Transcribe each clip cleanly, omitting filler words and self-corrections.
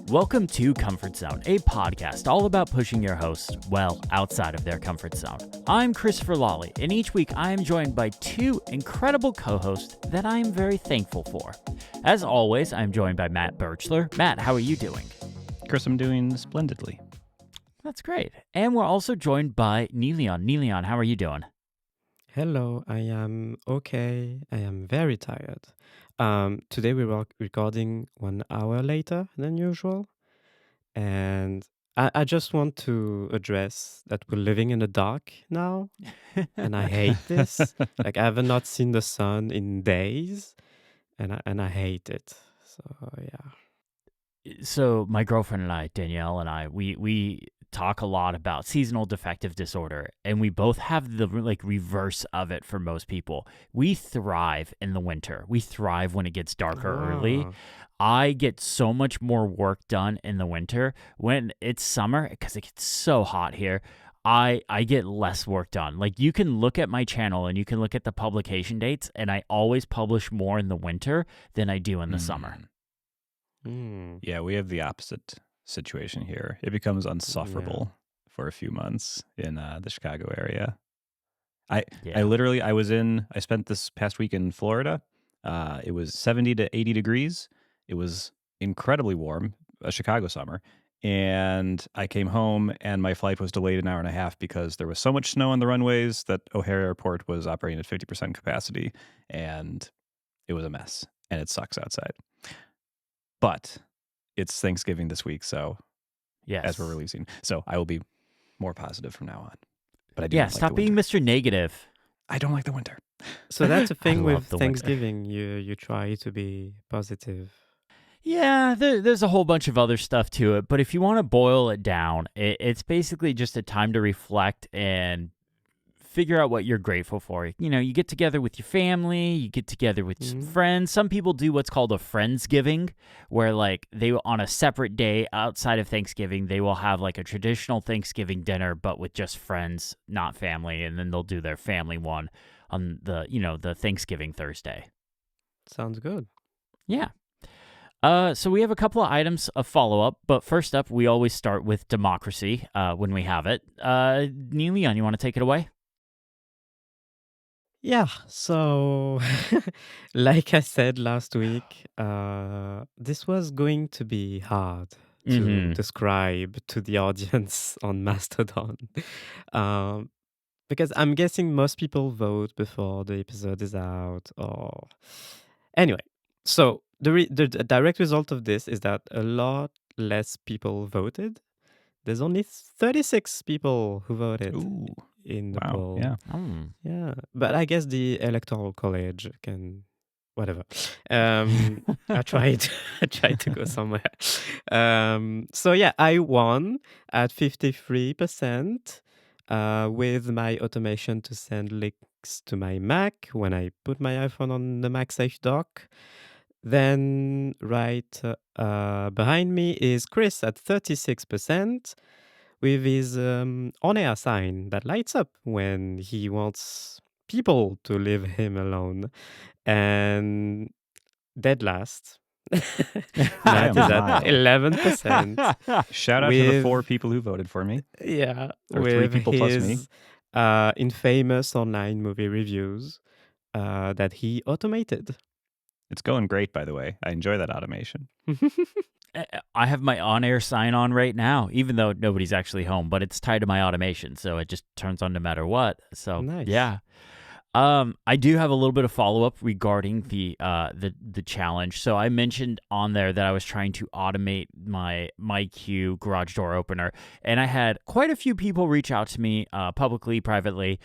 Welcome to Comfort Zone, a podcast all about pushing your host, outside of their comfort zone. I'm Christopher Lawley, and each week I am joined by two incredible co-hosts that I am very thankful for. As always, I'm joined by Matt Birchler. Matt, how are you doing? Chris, I'm doing splendidly. That's great. And we're also joined by Neleon. Neleon, how are you doing? Hello, I am okay. I am very tired. Today we were recording 1 hour later than usual. And I just want to address that we're living in the dark now. And I hate this. Like, I have not seen the sun in days. And I hate it. So, yeah. So my girlfriend and I, Danielle and I, we talk a lot about seasonal affective disorder, and we both have the reverse of it for most people. We thrive in the winter. We thrive when it gets darker early. I get so much more work done in the winter. When it's summer, because it gets so hot here, I get less work done. Like, you can look at my channel and you can look at the publication dates, and I always publish more in the winter than I do in the summer. Yeah, we have the opposite situation here. It becomes unsufferable for a few months in the Chicago area. I spent this past week in Florida. It was 70 to 80 degrees. It was incredibly warm, a Chicago summer. And I came home and my flight was delayed an hour and a half because there was so much snow on the runways that O'Hare Airport was operating at 50% capacity. And it was a mess. And it sucks outside. But it's Thanksgiving this week, so as we're releasing. So I will be more positive from now on. But I do stop being Mr. Negative. I don't like the winter. So that's the thing with the Thanksgiving. You try to be positive. Yeah, there's a whole bunch of other stuff to it, but if you want to boil it down, it's basically just a time to reflect and figure out what you're grateful for. You know, you get together with your family, you get together with some friends. Some people do what's called a Friendsgiving, where they on a separate day outside of Thanksgiving, they will have like a traditional Thanksgiving dinner, but with just friends, not family, and then they'll do their family one on the Thanksgiving Thursday. Sounds good. Yeah. So we have a couple of items of follow-up, but first up, we always start with democracy when we have it. Neleon, you want to take it away? Yeah, so like I said last week, this was going to be hard to describe to the audience on Mastodon. Because I'm guessing most people vote before the episode is out. Anyway, so the direct result of this is that a lot less people voted. There's only 36 people who voted. Ooh. In the wow, poll. yeah. Yeah. But I guess the Electoral College can whatever. I tried to go somewhere. So yeah, I won at 53% with my automation to send links to my Mac when I put my iPhone on the MagSafe dock. Then right behind me is Chris at 36%. With his on-air sign that lights up when he wants people to leave him alone. And dead last, Matt is at 11%. Shout out to the 4 people who voted for me. Yeah, or with 3 people plus me. Infamous online movie reviews that he automated. It's going great, by the way. I enjoy that automation. I have my on-air sign on right now, even though nobody's actually home, but it's tied to my automation, so it just turns on no matter what. So nice. Yeah. I do have a little bit of follow-up regarding the challenge. So I mentioned on there that I was trying to automate my MyQ garage door opener, and I had quite a few people reach out to me publicly, privately,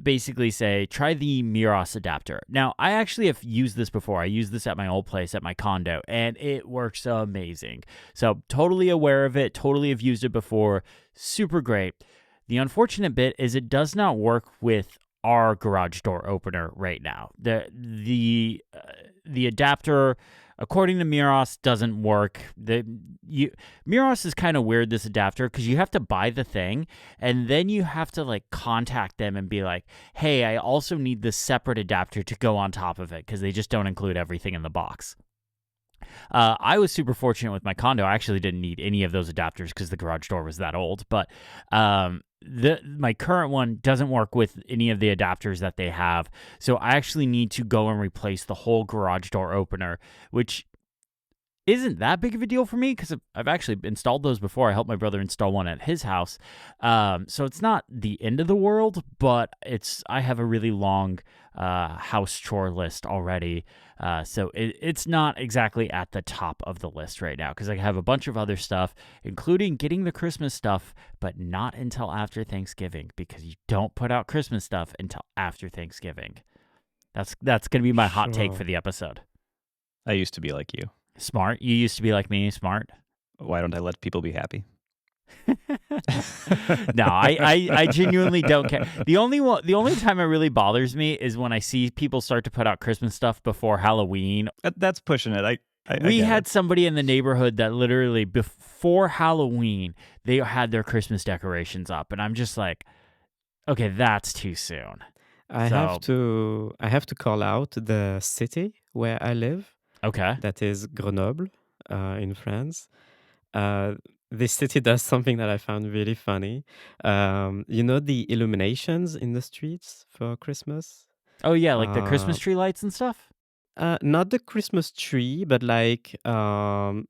basically say, try the Meross adapter. Now, I actually have used this before. I used this at my old place, at my condo, and it works amazing. So totally aware of it, totally have used it before. Super great. The unfortunate bit is it does not work with our garage door opener right now. The adapter, according to Meross, doesn't work. Meross is kind of weird, this adapter, because you have to buy the thing, and then you have to contact them and be like, hey, I also need this separate adapter to go on top of it, because they just don't include everything in the box. I was super fortunate with my condo. I actually didn't need any of those adapters because the garage door was that old. But my current one doesn't work with any of the adapters that they have. So I actually need to go and replace the whole garage door opener, which isn't that big of a deal for me because I've actually installed those before. I helped my brother install one at his house. So it's not the end of the world, but I have a really long house chore list already. So it's not exactly at the top of the list right now because I have a bunch of other stuff, including getting the Christmas stuff, but not until after Thanksgiving because you don't put out Christmas stuff until after Thanksgiving. That's going to be my hot take for the episode. I used to be like you. Smart. You used to be like me, smart. Why don't I let people be happy? No, I genuinely don't care. The only time it really bothers me is when I see people start to put out Christmas stuff before Halloween. That's pushing it. We had somebody in the neighborhood that literally before Halloween they had their Christmas decorations up, and I'm just like, okay, that's too soon. I have to call out the city where I live. Okay. That is Grenoble in France. This city does something that I found really funny. You know the illuminations in the streets for Christmas? Oh, yeah, like the Christmas tree lights and stuff? Not the Christmas tree, but like, I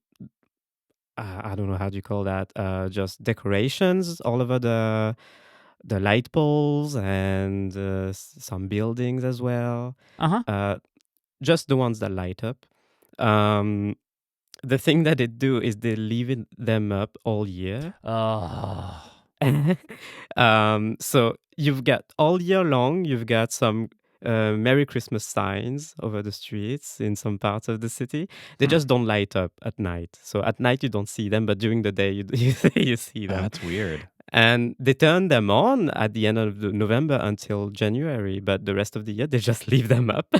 don't know how do you call that? Just decorations all over the light poles and some buildings as well. Just the ones that light up. The thing that they do is they leave them up all year. So you've got all year long, you've got some Merry Christmas signs over the streets in some parts of the city. They just don't light up at night. So at night you don't see them, but during the day you see them. That's weird. And they turn them on at the end of November until January, but the rest of the year they just leave them up.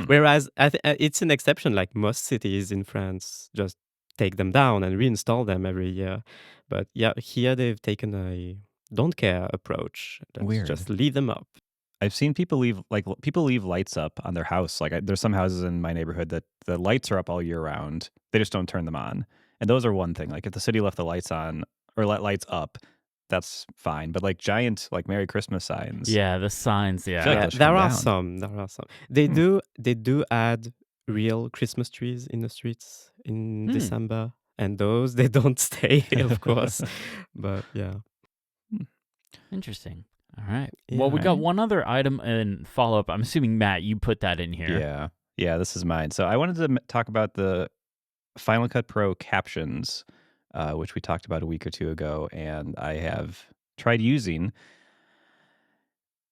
Whereas it's an exception, like most cities in France just take them down and reinstall them every year. But yeah, here they've taken a don't care approach. Weird. Just leave them up. I've seen people leave lights up on their house. Like there's some houses in my neighborhood that the lights are up all year round. They just don't turn them on. And those are one thing. Like if the city left the lights on or let lights up, that's fine. But like giant, like Merry Christmas signs. Yeah, the signs. Yeah, yeah, there are some. They do add real Christmas trees in the streets in December, and those they don't stay, of course. But yeah, interesting. All right. Yeah, well, we got one other item in follow up. I'm assuming Matt, you put that in here. Yeah. This is mine. So I wanted to talk about the Final Cut Pro captions. Which we talked about a week or two ago, and I have tried using.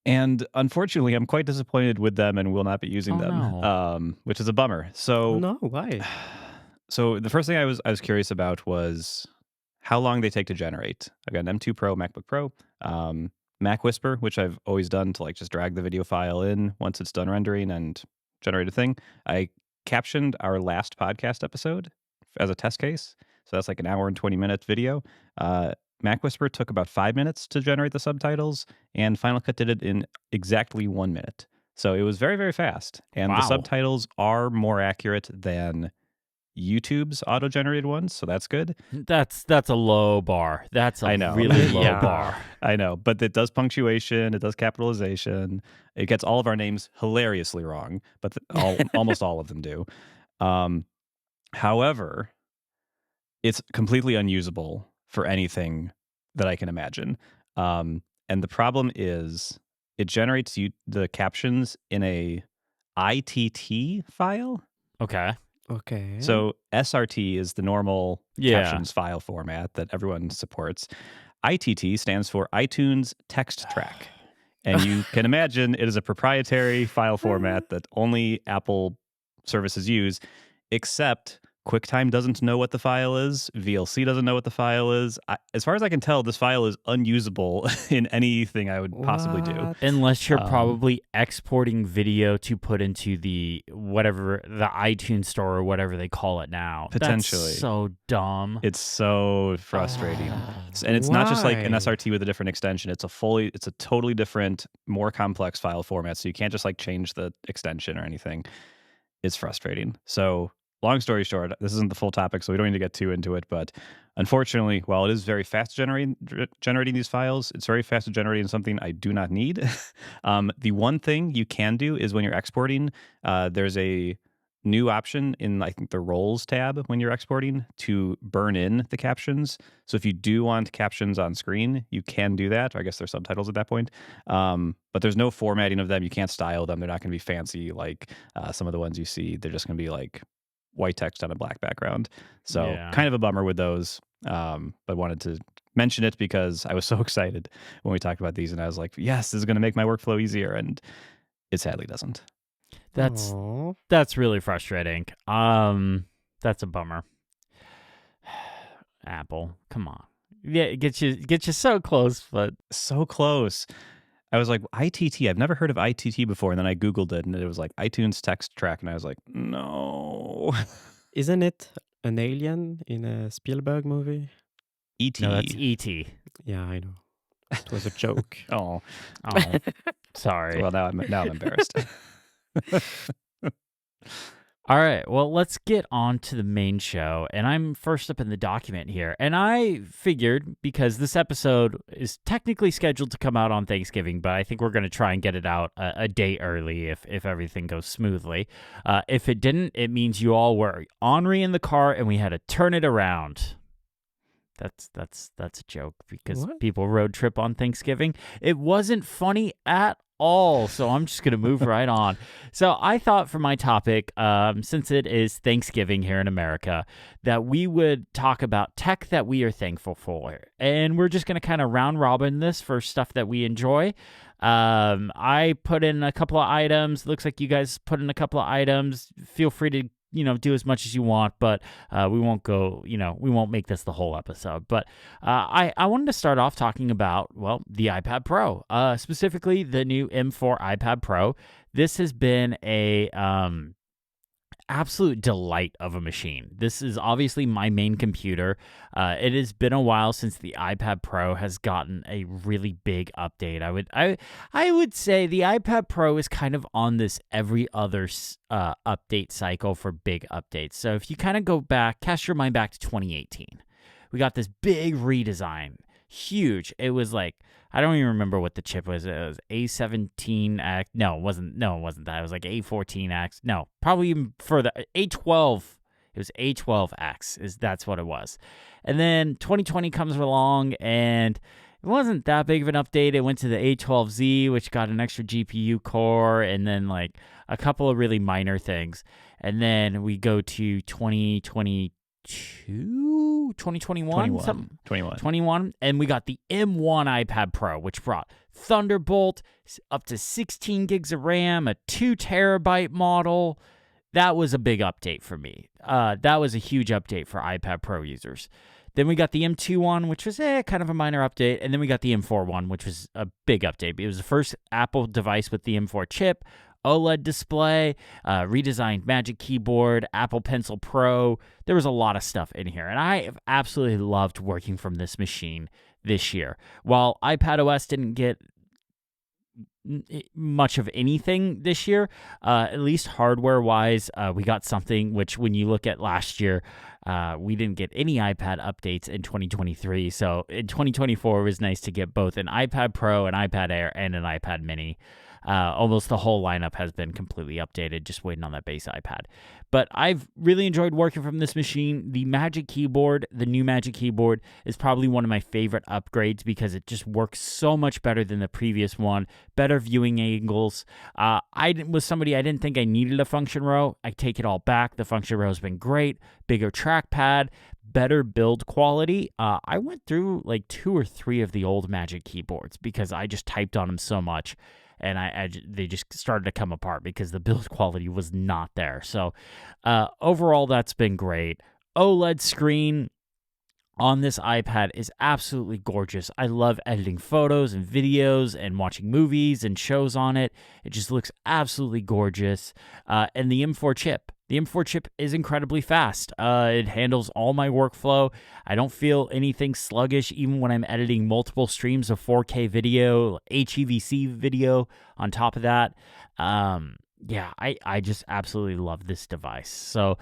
And unfortunately, I'm quite disappointed with them and will not be using them, which is a bummer. So, no, why? So the first thing I was curious about was how long they take to generate. I've got an M2 Pro, MacBook Pro, Mac Whisper, which I've always done to like just drag the video file in once it's done rendering and generate a thing. I captioned our last podcast episode as a test case. So that's like an hour and 20-minute video. Mac Whisper took about 5 minutes to generate the subtitles, and Final Cut did it in exactly 1 minute. So it was very, very fast. And the subtitles are more accurate than YouTube's auto-generated ones, so that's good. That's a low bar. That's a really low bar. I know, but it does punctuation, it does capitalization. It gets all of our names hilariously wrong, but almost all of them do. However, it's completely unusable for anything that I can imagine. And the problem is it generates the captions in a ITT file. Okay. So SRT is the normal captions file format that everyone supports. ITT stands for iTunes Text Track. And you can imagine it is a proprietary file format that only Apple services use, except QuickTime doesn't know what the file is. VLC doesn't know what the file is. As far as I can tell, this file is unusable in anything I would possibly do. Unless you're probably exporting video to put into the iTunes store or whatever they call it now. Potentially. That's so dumb. It's so frustrating. And it's not just like an SRT with a different extension. It's a totally different, more complex file format. So you can't just like change the extension or anything. It's frustrating. So long story short, this isn't the full topic, so we don't need to get too into it. But unfortunately, while it is very fast generating these files, it's very fast at generating something I do not need. The one thing you can do is when you're exporting, there's a new option in, I think, the roles tab when you're exporting to burn in the captions. So if you do want captions on screen, you can do that. Or I guess they're subtitles at that point. But there's no formatting of them. You can't style them. They're not going to be fancy like some of the ones you see. They're just going to be like white text on a black background. So kind of a bummer with those. But wanted to mention it because I was so excited when we talked about these, and I was like, yes, this is going to make my workflow easier. And it sadly doesn't. That's really frustrating. That's a bummer. Apple, come on. Yeah, get you so close, but so close. I was like, ITT. I've never heard of ITT before, and then I Googled it, and it was like iTunes Text Track, and I was like, no. Isn't it an alien in a Spielberg movie? E.T. No, that's E.T. Yeah, I know. It was a joke. Oh, sorry. Well, now I'm embarrassed. All right, well, let's get on to the main show, and I'm first up in the document here, and I figured, because this episode is technically scheduled to come out on Thanksgiving, but I think we're going to try and get it out a day early if everything goes smoothly. If it didn't, it means you all were ornery in the car, and we had to turn it around. That's a joke, because people road trip on Thanksgiving. It wasn't funny at all, so I'm just going to move right on. So I thought for my topic, since it is Thanksgiving here in America, that we would talk about tech that we are thankful for. And we're just going to kind of round robin this for stuff that we enjoy. I put in a couple of items. Looks like you guys put in a couple of items. Feel free to do as much as you want, but we won't go, we won't make this the whole episode. But I wanted to start off talking about, well, the iPad Pro, specifically the new M4 iPad Pro. This has been a absolute delight of a machine. This is obviously my main computer. It has been a while since the iPad Pro has gotten a really big update. I would say the iPad Pro is kind of on this every other update cycle for big updates. So if you kind of go back, cast your mind back to 2018, we got this big redesign, huge. It was like, I don't even remember what the chip was. It was A17X. No, it wasn't that. It was like A14X. No, probably even further. A12. It was A12X. That's what it was. And then 2020 comes along, and it wasn't that big of an update. It went to the A12Z, which got an extra GPU core, and then like a couple of really minor things. And then we go to 2021, and we got the M1 iPad Pro, which brought Thunderbolt, up to 16 gigs of RAM, a 2 terabyte model. That was a big update for me. That was a huge update for iPad Pro users. Then we got the M2 one, which was kind of a minor update, and then we got the M4 one, which was a big update. It was the first Apple device with the M4 chip, OLED display, redesigned Magic Keyboard, Apple Pencil Pro. There was a lot of stuff in here, and I have absolutely loved working from this machine this year. While iPadOS didn't get much of anything this year, at least hardware-wise, we got something which, when you look at last year, we didn't get any iPad updates in 2023. So in 2024, it was nice to get both an iPad Pro, an iPad Air, and an iPad Mini. Almost the whole lineup has been completely updated, just waiting on that base iPad. But I've really enjoyed working from this machine. The Magic Keyboard, the new Magic Keyboard, is probably one of my favorite upgrades because it just works so much better than the previous one. Better viewing angles. I was somebody, I didn't think I needed a function row. I take it all back. The function row has been great. Bigger trackpad, better build quality. I went through like 2 or 3 of the old Magic Keyboards because I just typed on them so much. And they just started to come apart because the build quality was not there. So overall, that's been great. OLED screen on this iPad is absolutely gorgeous. I love editing photos and videos and watching movies and shows on it. It just looks absolutely gorgeous. And the M4 chip. The M4 chip is incredibly fast. It handles all my workflow. I don't feel anything sluggish even when I'm editing multiple streams of 4K video, HEVC video on top of that. Yeah, I just absolutely love this device. So,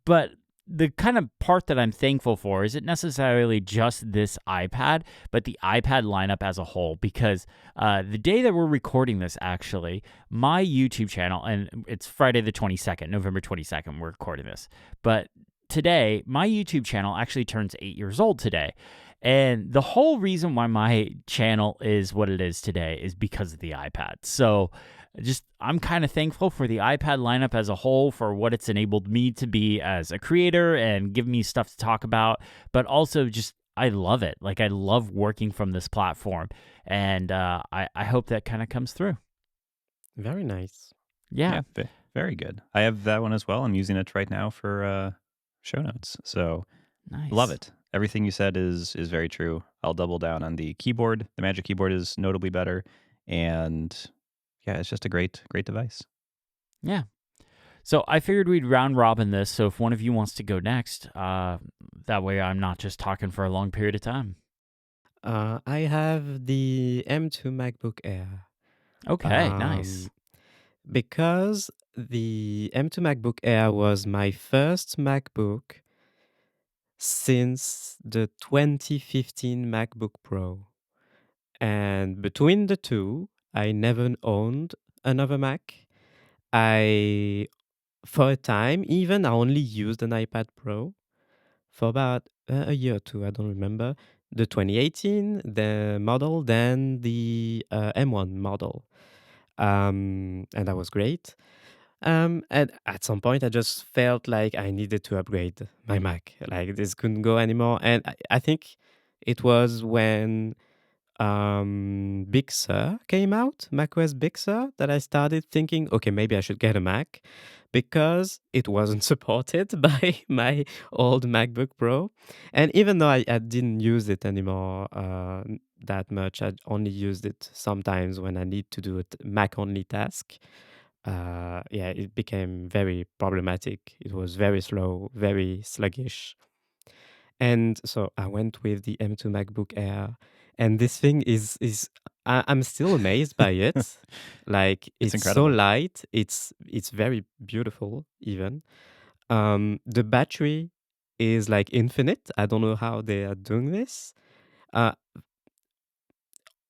but the kind of part that I'm thankful for isn't necessarily just this iPad, but the iPad lineup as a whole. Because the day that we're recording this, actually, my YouTube channel, and it's Friday the 22nd, November 22nd, we're recording this. But today, my YouTube channel actually turns 8 years old today. And the whole reason why my channel is what it is today is because of the iPad. So, I'm kind of thankful for the iPad lineup as a whole, for what it's enabled me to be as a creator and give me stuff to talk about, but also just I love it. Like, I love working from this platform, and I hope that kind of comes through. Very nice. Yeah. Very good. I have that one as well. I'm using it right now for show notes. So Nice. Love it. Everything you said is very true. I'll double down on the keyboard. The Magic Keyboard is notably better, and yeah, it's just a great device. Yeah. So I figured we'd round robin this. So if one of you wants to go next, that way I'm not just talking for a long period of time. I have the M2 MacBook Air. Okay, nice. Because the M2 MacBook Air was my first MacBook since the 2015 MacBook Pro. And between the two, I never owned another Mac. For a time, even I only used an iPad Pro for about a year or two. I don't remember. The 2018, the model, then the M1 model. And that was great. And at some point, I just felt like I needed to upgrade my Mac. Like this couldn't go anymore. And I think it was when Big Sur came out, macOS Big Sur, that I started thinking, okay, maybe I should get a Mac, because it wasn't supported by my old MacBook Pro. And even though I didn't use it anymore that much, I only used it sometimes when I need to do a Mac-only task. It became very problematic. It was very slow, very sluggish. And so I went with the M2 MacBook Air, and this thing I'm still amazed by it. Like It's so incredible. light. It's very beautiful even. The battery is like infinite. I don't know how they are doing this. Uh,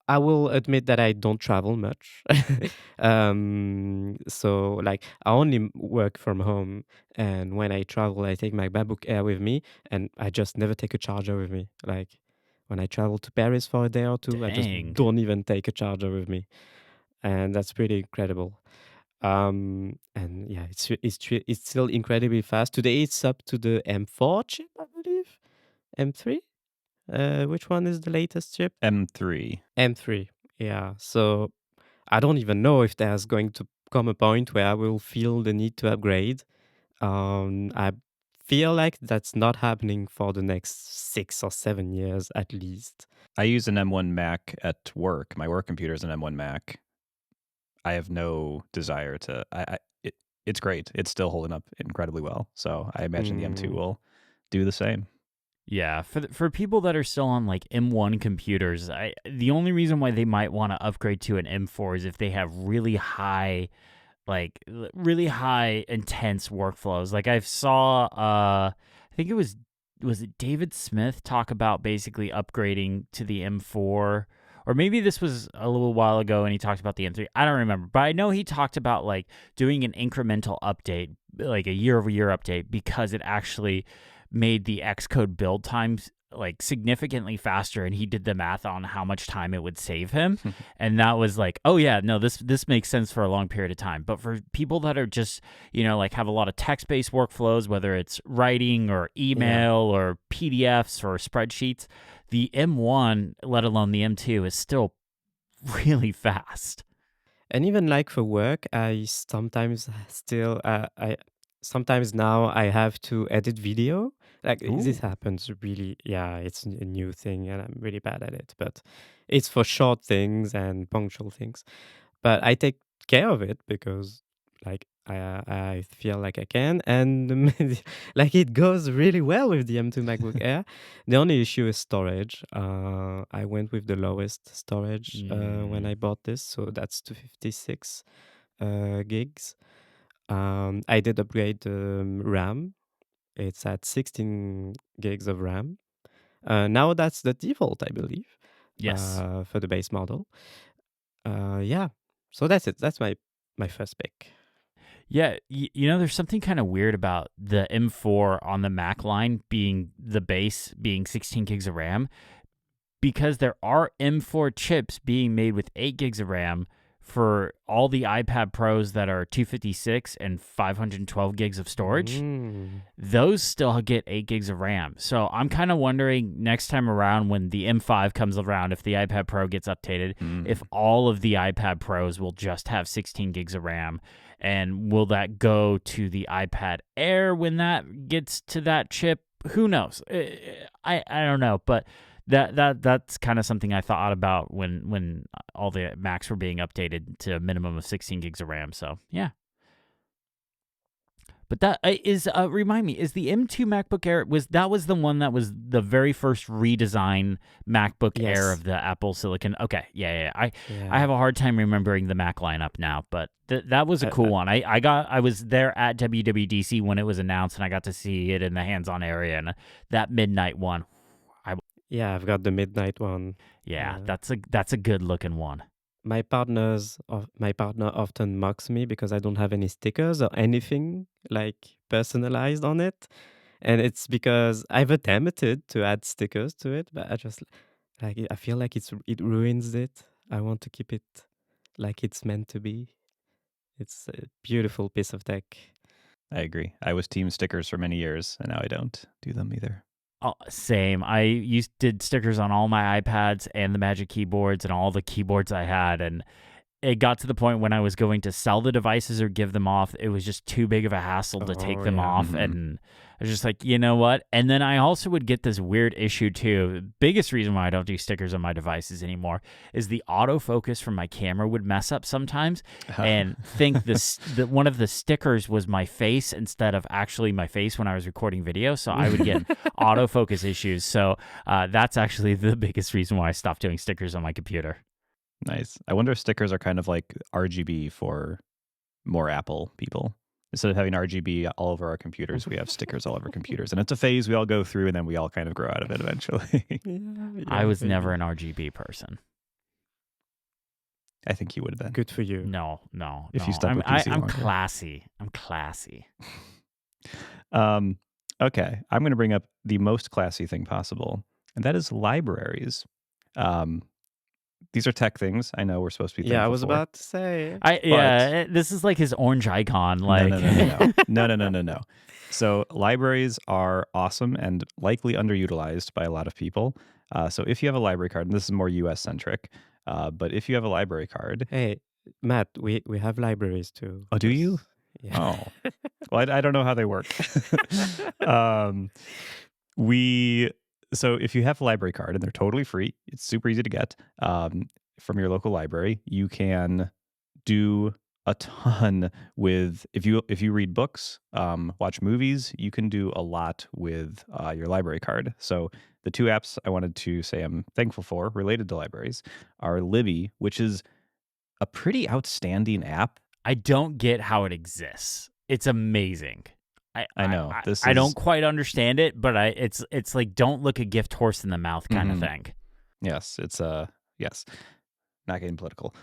I will admit that I don't travel much. So like I only work from home, and when I travel, I take my MacBook Air with me, and I just never take a charger with me. Like when I travel to Paris for a day or two, I just Dang. don't even take a charger with me, and that's pretty incredible. And yeah, it's still incredibly fast. Today it's up to the M4 chip, I believe. M3. Which one is the latest chip? M3. M3. Yeah. So I don't even know if there's going to come a point where I will feel the need to upgrade. I feel like that's not happening for the next 6 or 7 years at least. I use an M1 Mac at work. My work computer is an M1 Mac. I have no desire to. It's great. It's still holding up incredibly well. So I imagine the M2 will do the same. Yeah, for people that are still on like M1 computers, the only reason why they might want to upgrade to an M4 is if they have really high intense workflows. Like I saw I think it was it David Smith talk about basically upgrading to the M4, or maybe this was a little while ago and he talked about the M3. I don't remember, but I know he talked about like doing an incremental update, like a year-over-year update, because it actually made the Xcode build times like significantly faster, and he did the math on how much time it would save him. And that was like, oh yeah, no, this makes sense for a long period of time. But for people that are just, like have a lot of text-based workflows, whether it's writing or email or PDFs or spreadsheets, the M1, let alone the M2, is still really fast. And even like for work, I sometimes sometimes now I have to edit video. Like this happens really, it's a new thing, and I'm really bad at it. But it's for short things and punctual things. But I take care of it because like I feel like I can, and like it goes really well with the M2 MacBook Air. The only issue is storage. I went with the lowest storage when I bought this, so that's 256 gigs. I did upgrade the RAM. It's at 16 gigs of RAM. Now that's the default, I believe. Yes. For the base model. Yeah. So that's it. That's my first pick. Yeah, there's something kind of weird about the M4 on the Mac line being the base, being 16 gigs of RAM, because there are M4 chips being made with 8 gigs of RAM for all the iPad Pros that are 256 and 512 gigs of storage. Those still get 8 gigs of RAM. So I'm kind of wondering next time around when the M5 comes around, if the iPad Pro gets updated, if all of the iPad Pros will just have 16 gigs of RAM. And will that go to the iPad Air when that gets to that chip? Who knows? I don't know, but that's kind of something I thought about when all the Macs were being updated to a minimum of 16 gigs of RAM. So yeah. But that is remind me, is the M2 MacBook Air was the one that was the very first redesign MacBook Air of the Apple Silicon? Okay, yeah. I have a hard time remembering the Mac lineup now, but that was a cool one. I was there at WWDC when it was announced, and I got to see it in the hands-on area, and that midnight one. Yeah, I've got the midnight one. Yeah, that's a good looking one. My partner often mocks me because I don't have any stickers or anything like personalized on it. And it's because I've attempted to add stickers to it, but I just I feel like it ruins it. I want to keep it like it's meant to be. It's a beautiful piece of tech. I agree. I was team stickers for many years, and now I don't do them either. Oh, same. I did stickers on all my iPads and the Magic Keyboards and all the keyboards I had, and it got to the point when I was going to sell the devices or give them off, it was just too big of a hassle to take them off, and I was just like, you know what? And then I also would get this weird issue too. The biggest reason why I don't do stickers on my devices anymore is the autofocus from my camera would mess up sometimes, and think that one of the stickers was my face instead of actually my face when I was recording video, so I would get autofocus issues. So that's actually the biggest reason why I stopped doing stickers on my computer. Nice. I wonder if stickers are kind of like RGB for more Apple people. Instead of having RGB all over our computers, we have stickers all over computers. And it's a phase we all go through, and then we all kind of grow out of it eventually. I was never an RGB person. I think you would have been. Good for you. No. If you stuck with PC I'm longer. classy. I'm classy. Okay. I'm going to bring up the most classy thing possible, and that is libraries. These are tech things. I know we're supposed to be. Yeah, I was about to say. This is like his orange icon. Like no. So libraries are awesome and likely underutilized by a lot of people. So if you have a library card, and this is more US centric, but if you have a library card, hey Matt, we have libraries too. Oh, do you? Yeah. Oh, well, I don't know how they work. So if you have a library card, and they're totally free, it's super easy to get from your local library. You can do a ton with, if you read books, watch movies, you can do a lot with your library card. So the two apps I wanted to say I'm thankful for related to libraries are Libby, which is a pretty outstanding app. I don't get how it exists. It's amazing. I know. I don't quite understand it, but it's like don't look a gift horse in the mouth kind of thing. Yes, it's yes. Not getting political.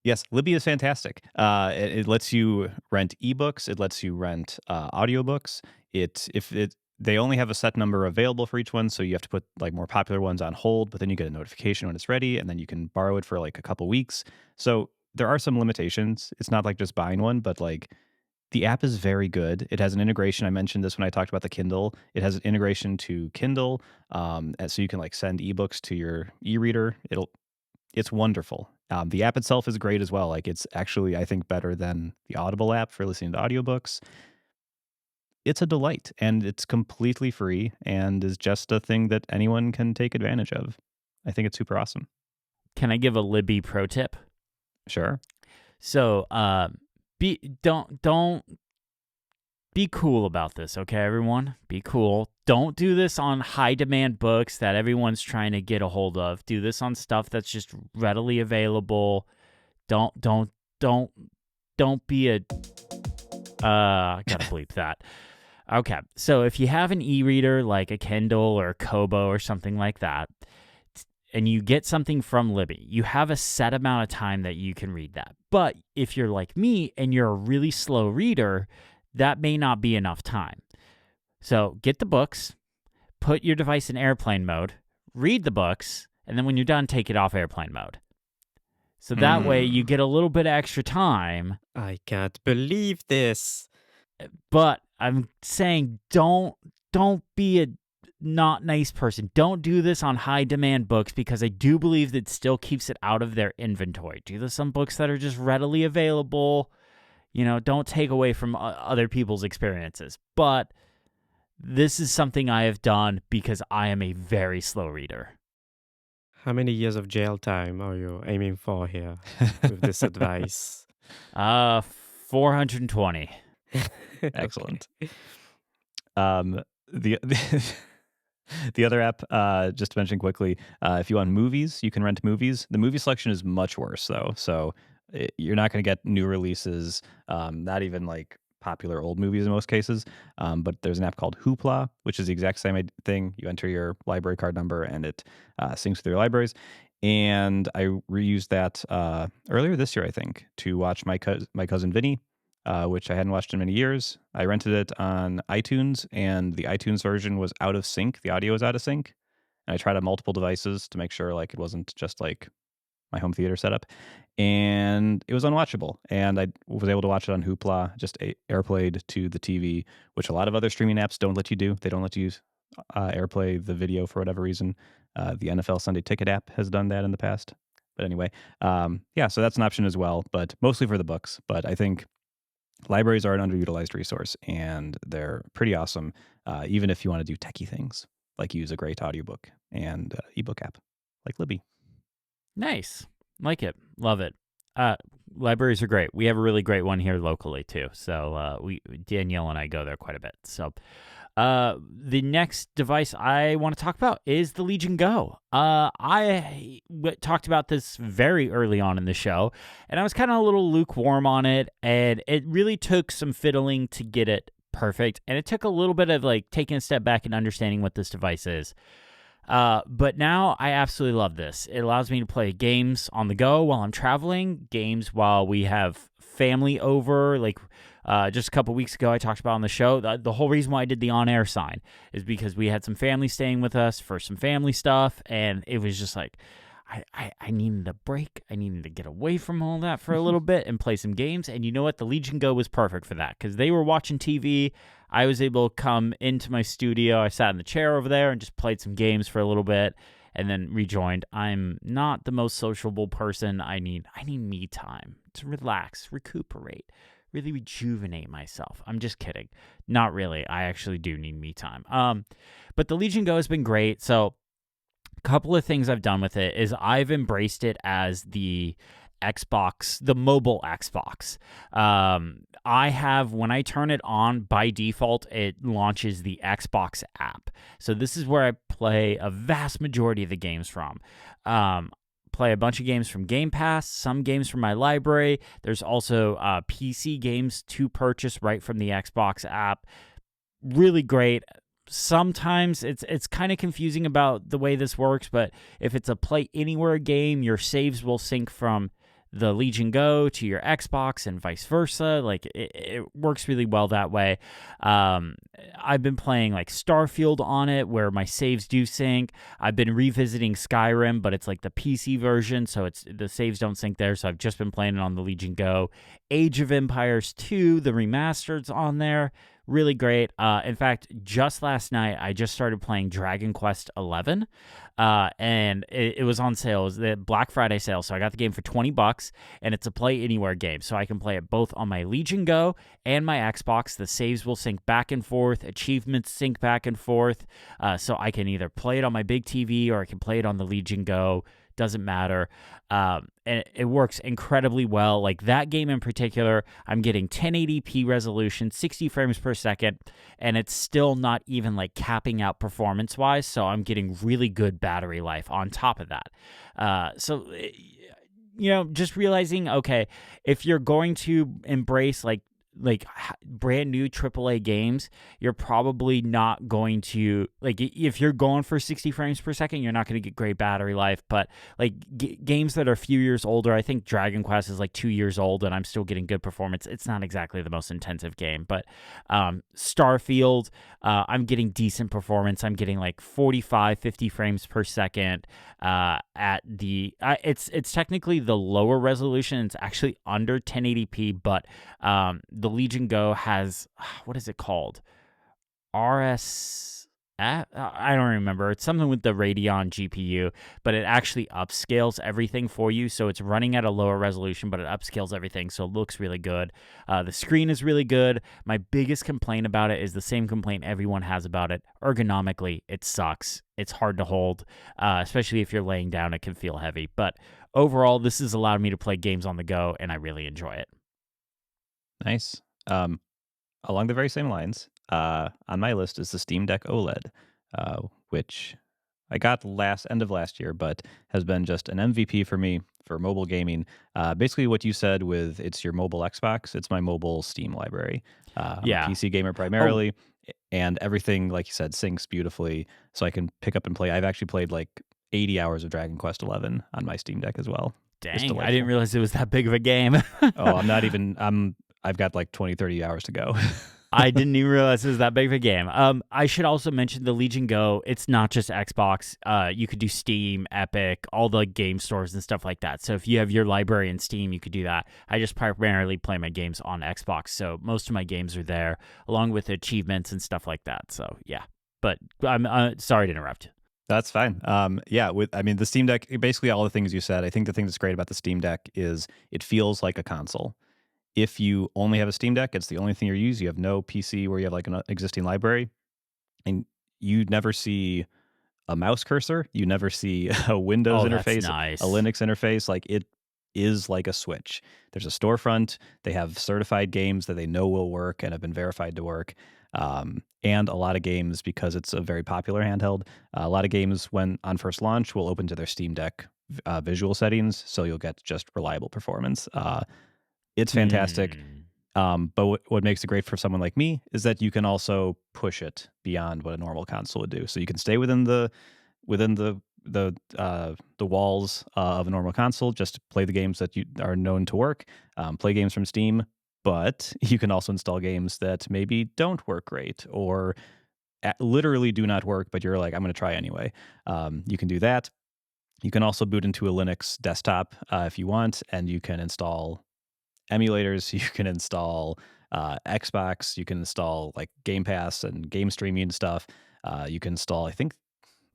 Yes, Libby is fantastic. It lets you rent ebooks. It lets you rent audiobooks. They only have a set number available for each one, so you have to put like more popular ones on hold, but then you get a notification when it's ready, and then you can borrow it for like a couple weeks. So there are some limitations. It's not like just buying one, but like the app is very good. It has an integration. I mentioned this when I talked about the Kindle. It has an integration to Kindle, so you can like send ebooks to your e-reader. It's wonderful. The app itself is great as well. Like it's actually, I think, better than the Audible app for listening to audiobooks. It's a delight, and it's completely free, and is just a thing that anyone can take advantage of. I think it's super awesome. Can I give a Libby pro tip? Sure. So, don't be cool about this, okay, everyone? Be cool. Don't do this on high demand books that everyone's trying to get a hold of. Do this on stuff that's just readily available. Don't don't be a I gotta bleep that. Okay, so if you have an e-reader like a Kindle or a Kobo or something like that, and you get something from Libby, you have a set amount of time that you can read that. But if you're like me and you're a really slow reader, that may not be enough time. So get the books, put your device in airplane mode, read the books, and then when you're done, take it off airplane mode. So that way you get a little bit of extra time. I can't believe this. But I'm saying don't be a not nice person. Don't do this on high demand books, because I do believe that still keeps it out of their inventory. Do this on books that are just readily available. Don't take away from other people's experiences. But this is something I have done because I am a very slow reader. How many years of jail time are you aiming for here with this advice? 420. Excellent. The other app, just to mention quickly, if you want movies, you can rent movies. The movie selection is much worse, though. So you're not going to get new releases, not even like popular old movies in most cases. But there's an app called Hoopla, which is the exact same thing. You enter your library card number and it syncs with your libraries. And I reused that earlier this year, I think, to watch my cousin Vinny, which I hadn't watched in many years. I rented it on iTunes, and the iTunes version was out of sync. The audio was out of sync. And I tried on multiple devices to make sure like it wasn't just like my home theater setup, and it was unwatchable. And I was able to watch it on Hoopla, just airplayed to the TV, which a lot of other streaming apps don't let you do. They don't let you airplay the video for whatever reason. The NFL Sunday Ticket app has done that in the past. But anyway, so that's an option as well, but mostly for the books. But I think libraries are an underutilized resource, and they're pretty awesome, even if you want to do techie things, like use a great audiobook and ebook app like Libby. Nice. Like it. Love it. Libraries are great. We have a really great one here locally, too. So Danielle and I go there quite a bit. So the next device I want to talk about is the Legion Go. I talked about this very early on in the show, and I was kind of a little lukewarm on it, and it really took some fiddling to get it perfect, and it took a little bit of like taking a step back and understanding what this device is. But now I absolutely love this. It allows me to play games on the go while I'm traveling, games while we have family over. Like just a couple weeks ago, I talked about on the show, the whole reason why I did the on-air sign is because we had some family staying with us for some family stuff, and it was just like, I needed a break. I needed to get away from all that for a little bit and play some games. And you know what? The Legion Go was perfect for that because they were watching TV. I was able to come into my studio. I sat in the chair over there and just played some games for a little bit and then rejoined. I'm not the most sociable person. I need me time to relax, recuperate, really rejuvenate myself. I'm just kidding. Not really. I actually do need me time. But the Legion Go has been great. So couple of things I've done with it is I've embraced it as the Xbox, the mobile Xbox. I have, when I turn it on, by default, it launches the Xbox app. So this is where I play a vast majority of the games from. Play a bunch of games from Game Pass, some games from my library. There's also PC games to purchase right from the Xbox app. Really great. Sometimes it's kind of confusing about the way this works, but if it's a Play Anywhere game, your saves will sync from the Legion Go to your Xbox and vice versa. Like it works really well that way. I've been playing like Starfield on it where my saves do sync. I've been revisiting Skyrim, but it's like the PC version, so it's the saves don't sync there. So I've just been playing it on the Legion Go. Age of Empires 2, the remastered's on there. Really great. In fact, just last night, I just started playing Dragon Quest XI, and it was on sale. It was the Black Friday sale, so I got the game for $20, and it's a Play Anywhere game, so I can play it both on my Legion Go and my Xbox. The saves will sync back and forth, achievements sync back and forth, so I can either play it on my big TV or I can play it on the Legion Go. Doesn't matter. And it works incredibly well. Like that game in particular, I'm getting 1080p resolution, 60 frames per second, and it's still not even like capping out performance-wise, so I'm getting really good battery life on top of that. So just realizing, okay, if you're going to embrace like brand new AAA games, you're probably not going to, like, if you're going for 60 frames per second, you're not going to get great battery life. But like games that are a few years older, I think Dragon Quest is like 2 years old and I'm still getting good performance. It's not exactly the most intensive game, but Starfield, I'm getting decent performance. I'm getting like 45, 50 frames per second at the it's technically the lower resolution. It's actually under 1080p, but the Legion Go has, what is it called? I don't remember. It's something with the Radeon GPU, but it actually upscales everything for you. So it's running at a lower resolution, but it upscales everything. So it looks really good. The screen is really good. My biggest complaint about it is the same complaint everyone has about it. Ergonomically, it sucks. It's hard to hold, especially if you're laying down. It can feel heavy. But overall, this has allowed me to play games on the go, and I really enjoy it. Nice. Along the very same lines, on my list is the Steam Deck OLED, which I got end of last year, but has been just an MVP for me for mobile gaming. Basically, what you said with it's your mobile Xbox, it's my mobile Steam library. I'm a PC gamer primarily, and everything, like you said, syncs beautifully, so I can pick up and play. I've actually played like 80 hours of Dragon Quest 11 on my Steam Deck as well. Dang, I didn't realize it was that big of a game. I've got like 20, 30 hours to go. I didn't even realize it was that big of a game. I should also mention the Legion Go. It's not just Xbox. You could do Steam, Epic, all the game stores and stuff like that. So if you have your library in Steam, you could do that. I just primarily play my games on Xbox, so most of my games are there, along with achievements and stuff like that. So yeah, but I'm sorry to interrupt. That's fine. The Steam Deck, basically all the things you said. I think the thing that's great about the Steam Deck is it feels like a console. If you only have a Steam Deck, it's the only thing you use. You have no PC where you have like an existing library, and you never see a mouse cursor. You never see a Windows interface, nice. A Linux interface. Like, it is like a Switch. There's a storefront. They have certified games that they know will work and have been verified to work. And a lot of games, because it's a very popular handheld, a lot of games when on first launch will open to their Steam Deck visual settings, so you'll get just reliable performance. It's fantastic. But what makes it great for someone like me is that you can also push it beyond what a normal console would do. So you can stay within the walls of a normal console, just play the games that you are known to work, play games from Steam, but you can also install games that maybe don't work great or literally do not work, but you're like, I'm going to try anyway. You can do that. You can also boot into a Linux desktop if you want, and you can install emulators, you can install Xbox, you can install like Game Pass and game streaming stuff. You can install, I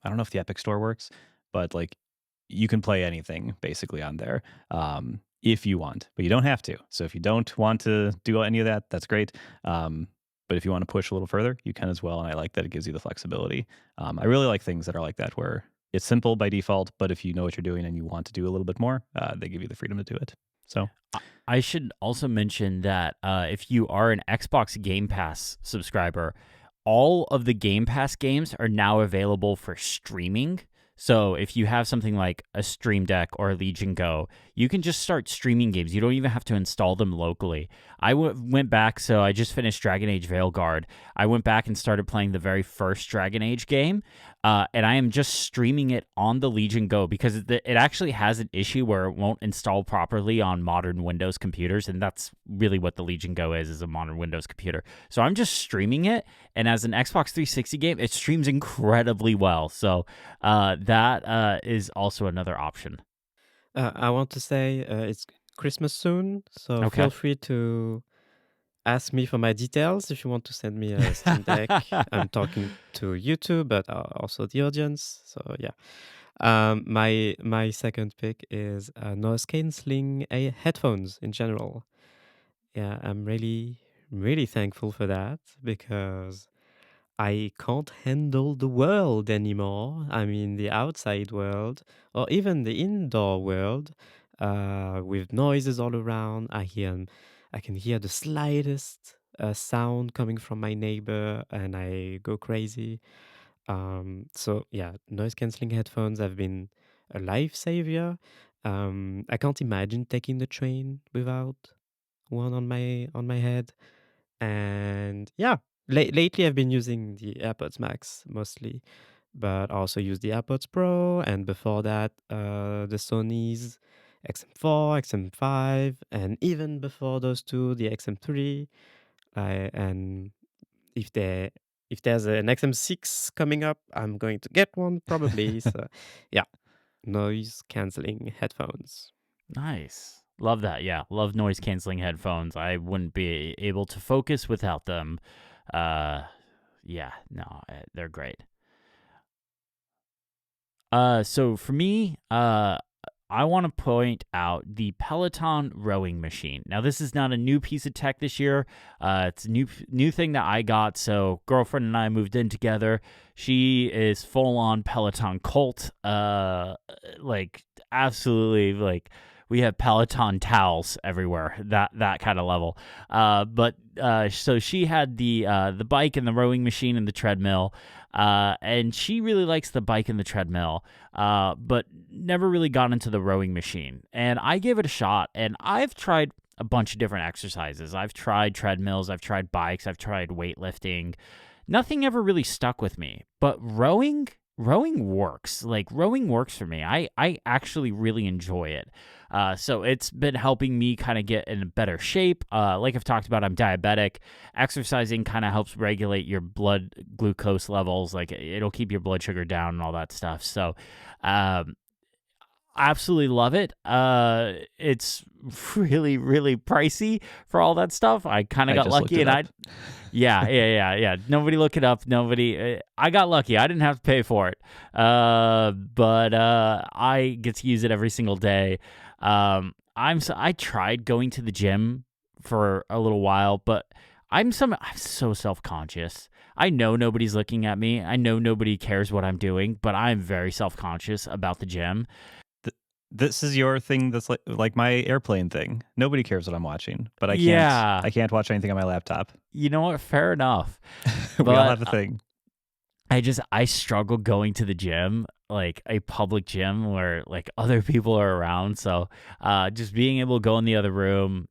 don't know if the Epic Store works, but like you can play anything basically on there if you want, but you don't have to. So if you don't want to do any of that, that's great. But if you want to push a little further, you can as well. And I like that it gives you the flexibility. I really like things that are like that, where it's simple by default, but if you know what you're doing and you want to do a little bit more, they give you the freedom to do it. So I should also mention that if you are an Xbox Game Pass subscriber, all of the Game Pass games are now available for streaming. So if you have something like a Stream Deck or a Legion Go, you can just start streaming games. You don't even have to install them locally. I went back, so I just finished Dragon Age Veilguard. I went back and started playing the very first Dragon Age game, and I am just streaming it on the Legion Go because it actually has an issue where it won't install properly on modern Windows computers, and that's really what the Legion Go is a modern Windows computer. So I'm just streaming it, and as an Xbox 360 game, it streams incredibly well. So that is also another option. I want to say it's Christmas soon, so feel free to ask me for my details if you want to send me a Steam Deck. I'm talking to YouTube, but also the audience. So yeah. My second pick is noise cancelling headphones in general. Yeah, I'm really, really thankful for that because I can't handle the world anymore. I mean, the outside world or even the indoor world with noises all around. I can hear the slightest sound coming from my neighbor and I go crazy. So yeah, noise cancelling headphones have been a lifesaver. I can't imagine taking the train without one on my head. And yeah, lately I've been using the AirPods Max mostly, but I also use the AirPods Pro, and before that, the Sony's XM4, XM5, and even before those two, the XM3. And if there's an XM6 coming up, I'm going to get one probably. So yeah, noise canceling headphones. Nice. Love that. Yeah. Love noise canceling headphones. I wouldn't be able to focus without them. Yeah, no, they're great. So for me, I want to point out the Peloton rowing machine. Now, this is not a new piece of tech this year. It's a new thing that I got. So, girlfriend and I moved in together. She is full on Peloton cult. Like absolutely, like we have Peloton towels everywhere. That kind of level. So she had the bike and the rowing machine and the treadmill. And she really likes the bike and the treadmill, but never really got into the rowing machine. And I gave it a shot, and I've tried a bunch of different exercises. I've tried treadmills, I've tried bikes, I've tried weightlifting. Nothing ever really stuck with me, but rowing works. Like, rowing works for me. I actually really enjoy it. So it's been helping me kind of get in better shape. Like I've talked about, I'm diabetic. Exercising kind of helps regulate your blood glucose levels. Like, it'll keep your blood sugar down and all that stuff. So, absolutely love it. It's really, really pricey for all that stuff. I kind of got lucky, and yeah. Nobody look it up. Nobody. I got lucky. I didn't have to pay for it. But I get to use it every single day. I tried going to the gym for a little while, but I'm so self-conscious. I know nobody's looking at me. I know nobody cares what I'm doing, but I'm very self-conscious about the gym. This is your thing. That's like my airplane thing. Nobody cares what I'm watching, but I can't watch anything on my laptop. You know what? Fair enough. We all have a thing. I struggle going to the gym, like a public gym where like other people are around. So just being able to go in the other room,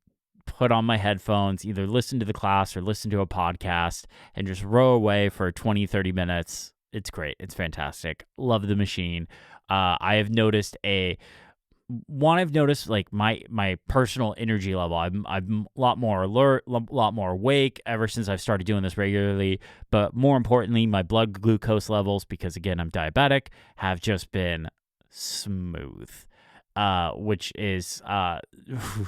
put on my headphones, either listen to the class or listen to a podcast, and just row away for 20, 30 minutes. It's great. It's fantastic. Love the machine. I've noticed like my personal energy level. I'm a lot more alert, a lot more awake ever since I've started doing this regularly. But more importantly, my blood glucose levels, because again, I'm diabetic, have just been smooth, which is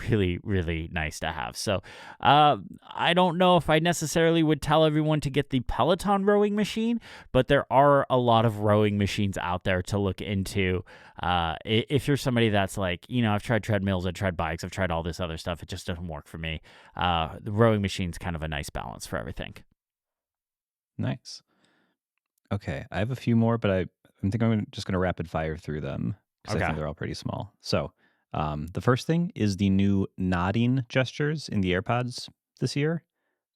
really, really nice to have. So I don't know if I necessarily would tell everyone to get the Peloton rowing machine, but there are a lot of rowing machines out there to look into. If you're somebody that's like, I've tried treadmills, I've tried bikes, I've tried all this other stuff, it just doesn't work for me. The rowing machine's kind of a nice balance for everything. Nice. Okay, I have a few more, but I think I'm just going to rapid fire through them. I think they're all pretty small. So the first thing is the new nodding gestures in the AirPods this year.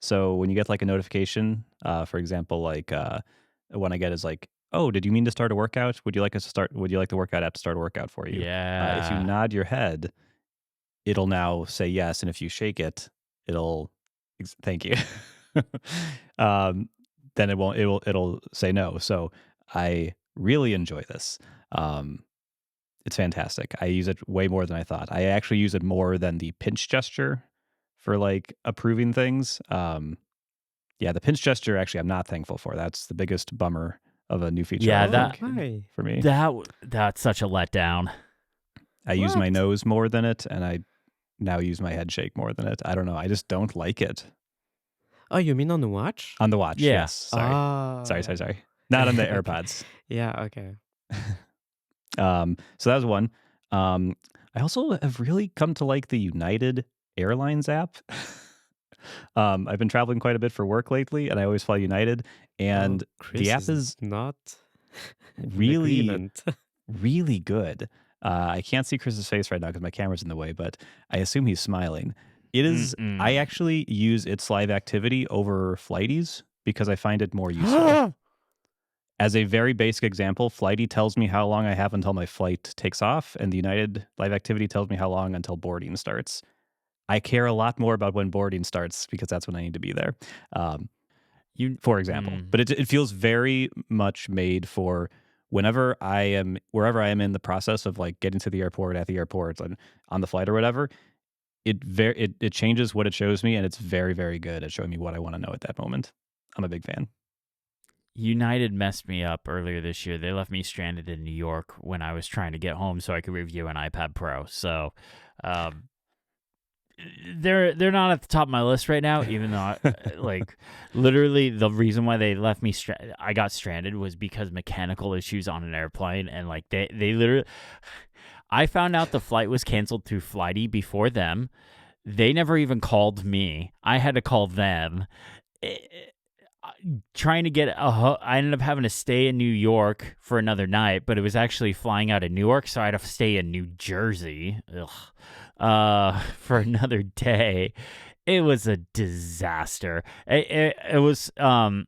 So when you get like a notification, for example, like one I get is like, oh, did you mean to start a workout? Would you like the workout app to start a workout for you? Yeah. If you nod your head, it'll now say yes. And if you shake it, it'll thank you. Then it'll say no. So I really enjoy this. It's fantastic. I use it way more than I thought. I actually use it more than the pinch gesture for like approving things. The pinch gesture, actually, I'm not thankful for. That's the biggest bummer of a new feature. For me. That's such a letdown. I use my nose more than it, and I now use my head shake more than it. I don't know. I just don't like it. Oh, you mean on the watch? On the watch, yeah. Yes. Sorry. Not on the AirPods. Yeah, okay. So that was one. I also have really come to like the United Airlines app. I've been traveling quite a bit for work lately, and I always fly United. And the app is not really, really good. I can't see Chris's face right now because my camera's in the way, but I assume he's smiling. It is. I actually use its live activity over Flighties because I find it more useful. as a very basic example, Flighty tells me how long I have until my flight takes off, and the United Live Activity tells me how long until boarding starts. I care a lot more about when boarding starts because that's when I need to be there, for example. But it feels very much made for wherever I am in the process of like getting to the airport, at the airport, and on the flight or whatever. It changes what it shows me, and it's very, very good at showing me what I want to know at that moment. I'm a big fan. United messed me up earlier this year. They left me stranded in New York when I was trying to get home so I could review an iPad Pro. So they're not at the top of my list right now, even though like literally the reason why they left me I got stranded was because mechanical issues on an airplane, and like they literally I found out the flight was canceled through Flighty before them. They never even called me. I had to call them. Trying to get I ended up having to stay in New York for another night, but it was actually flying out of Newark, so I had to stay in New Jersey for another day. It was a disaster. It was to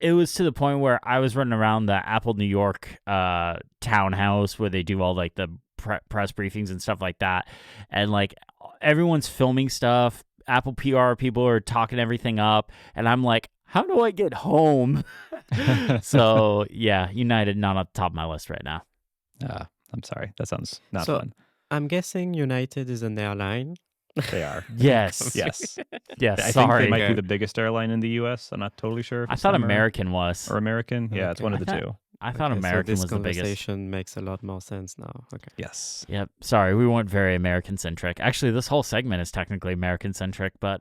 the point where I was running around the Apple New York townhouse where they do all like the press briefings and stuff like that, and like everyone's filming stuff. Apple PR people are talking everything up, and I'm like, how do I get home? So yeah, United not on the top of my list right now. I'm sorry, that sounds not fun. I'm guessing United is an airline. They are. Yes. Yes. Yes. I think they might be the biggest airline in the U.S. I'm not totally sure. I thought American was. Or American. Yeah, it's one of the two. I thought American was the biggest. This conversation makes a lot more sense now. Okay. Yes. Yep. Sorry, we weren't very American-centric. Actually, this whole segment is technically American-centric, but...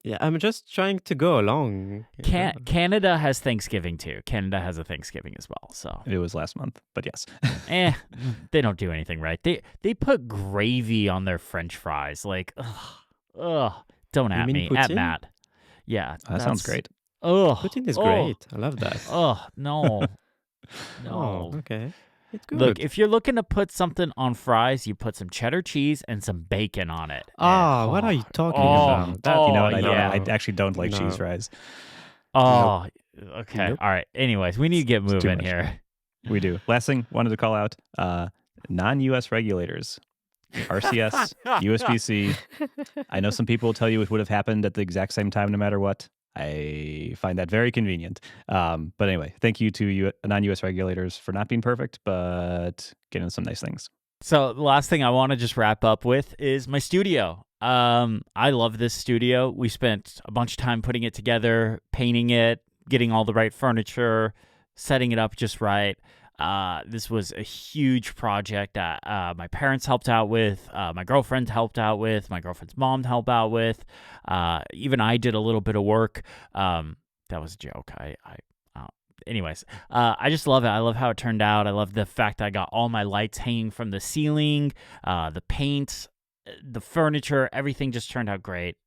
Yeah, I'm just trying to go along. Canada has Thanksgiving, too. Canada has a Thanksgiving as well, so... It was last month, but yes. They don't do anything right. They put gravy on their French fries. Like, don't at me. At Matt. Yeah. That sounds great. Poutine is great. I love that. No. No. Okay. It's good. Look, if you're looking to put something on fries, you put some cheddar cheese and some bacon on it. What are you talking about? You know what? I actually don't like cheese fries. Okay. Nope. All right. Anyways, we need to get moving here. We do. Last thing, wanted to call out non-U.S. regulators. RCS, USB-C. I know some people will tell you it would have happened at the exact same time no matter what. I find that very convenient. But anyway, thank you to non-U.S. regulators for not being perfect, but getting some nice things. So the last thing I want to just wrap up with is my studio. I love this studio. We spent a bunch of time putting it together, painting it, getting all the right furniture, setting it up just right. This was a huge project that my parents helped out with, my girlfriend helped out with, my girlfriend's mom helped out with. Even I did a little bit of work. That was a joke. Anyways, I just love it. I love how it turned out. I love the fact that I got all my lights hanging from the ceiling, the paint, the furniture, everything just turned out great.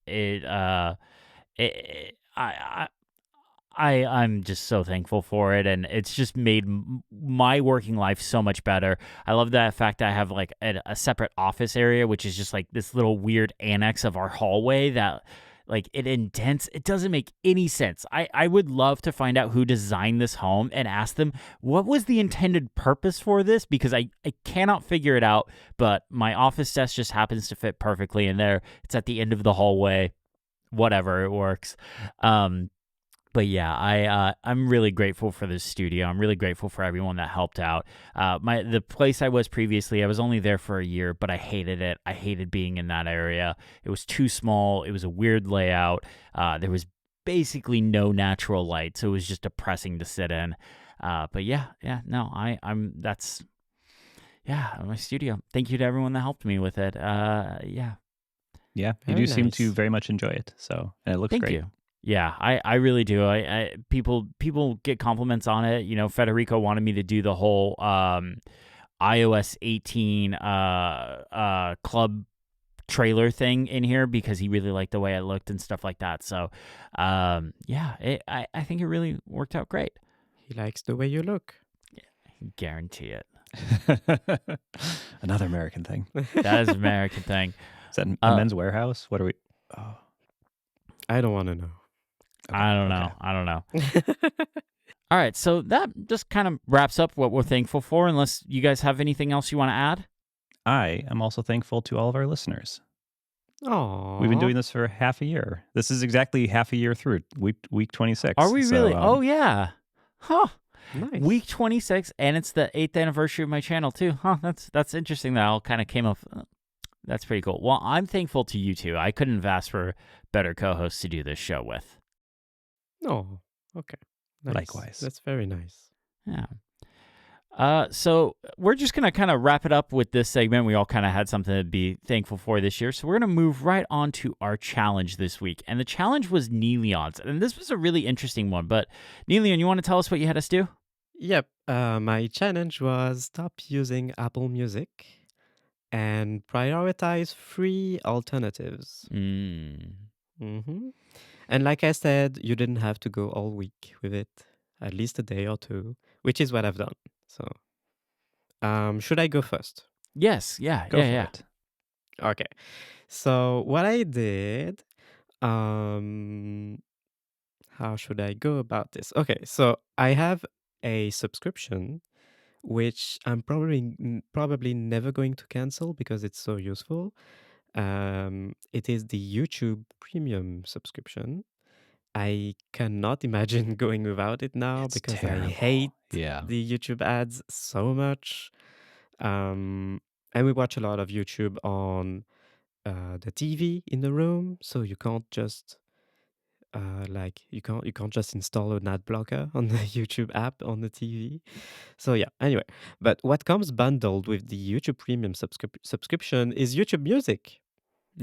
I'm just so thankful for it, and it's just made my working life so much better. I love that fact that I have like a separate office area, which is just like this little weird annex of our hallway that like it indents. It doesn't make any sense. I would love to find out who designed this home and ask them what was the intended purpose for this, because I cannot figure it out, but my office desk just happens to fit perfectly in there. It's at the end of the hallway. Whatever, it works. But yeah, I'm really grateful for this studio. I'm really grateful for everyone that helped out. The place I was previously, I was only there for a year, but I hated it. I hated being in that area. It was too small. It was a weird layout. There was basically no natural light, so it was just depressing to sit in. But that's my studio. Thank you to everyone that helped me with it. Yeah, you do seem to very much enjoy it. So, and it looks great. Thank you. Yeah, I really do. People get compliments on it. You know, Federico wanted me to do the whole iOS 18 club trailer thing in here because he really liked the way it looked and stuff like that. So, I think it really worked out great. He likes the way you look. Yeah, guarantee it. Another American thing. That is an American thing. Is that a Men's Warehouse? What are we? Oh. I don't want to know. Okay, I don't know. All right, so that just kind of wraps up what we're thankful for, unless you guys have anything else you want to add. I am also thankful to all of our listeners. Aww. We've been doing this for half a year. This is exactly half a year through, week 26. Are we really? Oh, yeah. Huh. Nice. Week 26, and it's the 8th anniversary of my channel, too. Huh, that's interesting. That all kind of came up. That's pretty cool. Well, I'm thankful to you two. I couldn't have asked for better co-hosts to do this show with. Oh, okay. Nice. Likewise. That's very nice. Yeah. So we're just going to kind of wrap it up with this segment. We all kind of had something to be thankful for this year. So we're going to move right on to our challenge this week. And the challenge was Neilion's. And this was a really interesting one. But Neilion, you want to tell us what you had us do? Yep. My challenge was stop using Apple Music and prioritize free alternatives. Mm-hmm. And like I said, you didn't have to go all week with it, at least a day or two, which is what I've done. So, should I go first? Yes. Yeah. Go for it. Okay. So what I did, how should I go about this? Okay. So I have a subscription, which I'm probably never going to cancel because it's so useful. It is the YouTube Premium subscription. I cannot imagine going without it now It's because terrible. I hate Yeah. the YouTube ads so much. And we watch a lot of YouTube on the TV in the room, so you can't just you can't just install an ad blocker on the YouTube app on the TV. So yeah, anyway, but what comes bundled with the YouTube Premium subscription is YouTube Music.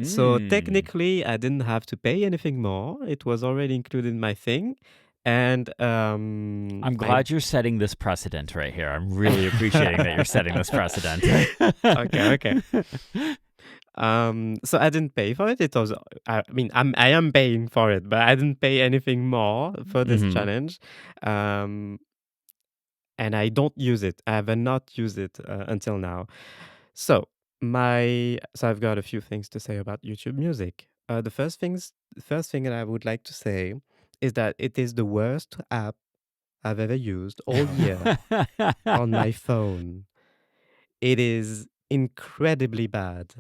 So technically, I didn't have to pay anything more. It was already included in my thing. And I'm glad you're setting this precedent right here. I'm really appreciating that you're setting this precedent. Okay. So I didn't pay for it. It was, I am paying for it, but I didn't pay anything more for this challenge. And I don't use it. I have not used it until now. So I've got a few things to say about YouTube Music. The first thing that I would like to say is that it is the worst app I've ever used all year on my phone. It is incredibly bad.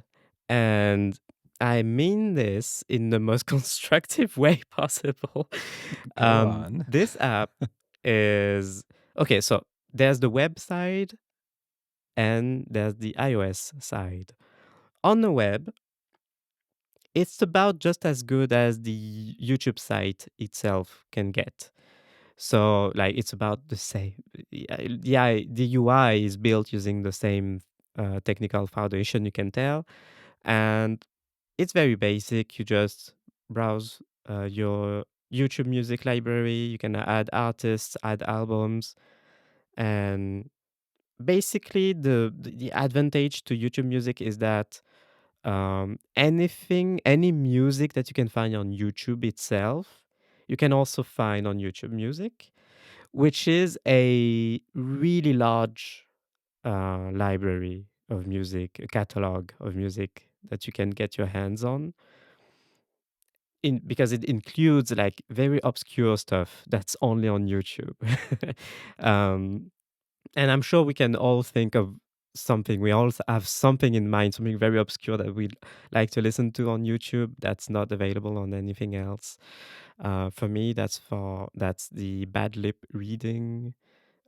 And I mean this in the most constructive way possible. Go on. This app is okay. So there's the website and there's the iOS side. On the web, it's about just as good as the YouTube site itself can get. So, like, it's about the same. The UI is built using the same technical foundation, you can tell. And it's very basic. You just browse your YouTube music library. You can add artists, add albums. And basically, the advantage to YouTube Music is that any music that you can find on YouTube itself, you can also find on YouTube Music, which is a really large library of music, a catalog of music that you can get your hands on. Because it includes like very obscure stuff that's only on YouTube. And I'm sure we can all think of something. We all have something in mind, something very obscure that we'd like to listen to on YouTube that's not available on anything else. For me, that's the Bad Lip Reading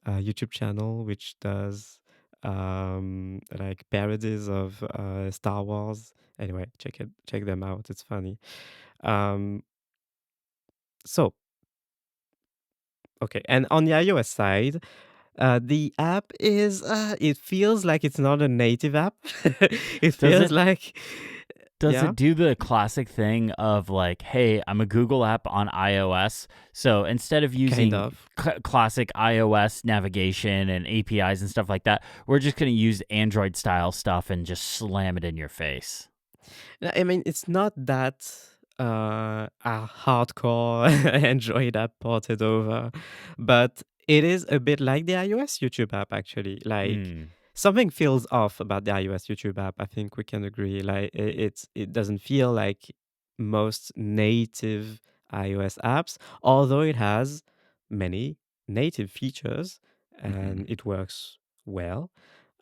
YouTube channel, which does like parodies of Star Wars. Anyway, check them out. It's funny. So okay, and on the iOS side, the app is it feels like it's not a native app. It feels like Does it do the classic thing of like, hey, I'm a Google app on iOS, so instead of using classic iOS navigation and APIs and stuff like that, we're just going to use Android style stuff and just slam it in your face? I mean, it's not that a hardcore Android app ported over, but it is a bit like the iOS YouTube app, actually. Like something feels off about the iOS YouTube app. I think we can agree. Like it doesn't feel like most native iOS apps, although it has many native features, and it works well.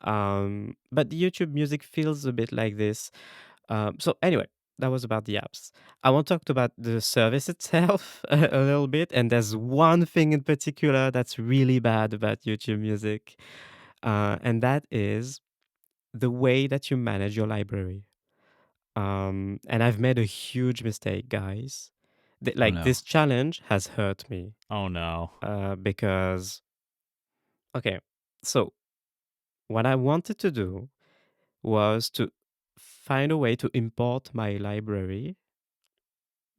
But the YouTube Music feels a bit like this. So anyway, that was about the apps. I want to talk about the service itself a little bit, and there's one thing in particular that's really bad about YouTube Music, and that is the way that you manage your library. And I've made a huge mistake, guys. no. This challenge has hurt me. Oh no. Because okay, so what I wanted to do was to find a way to import my library,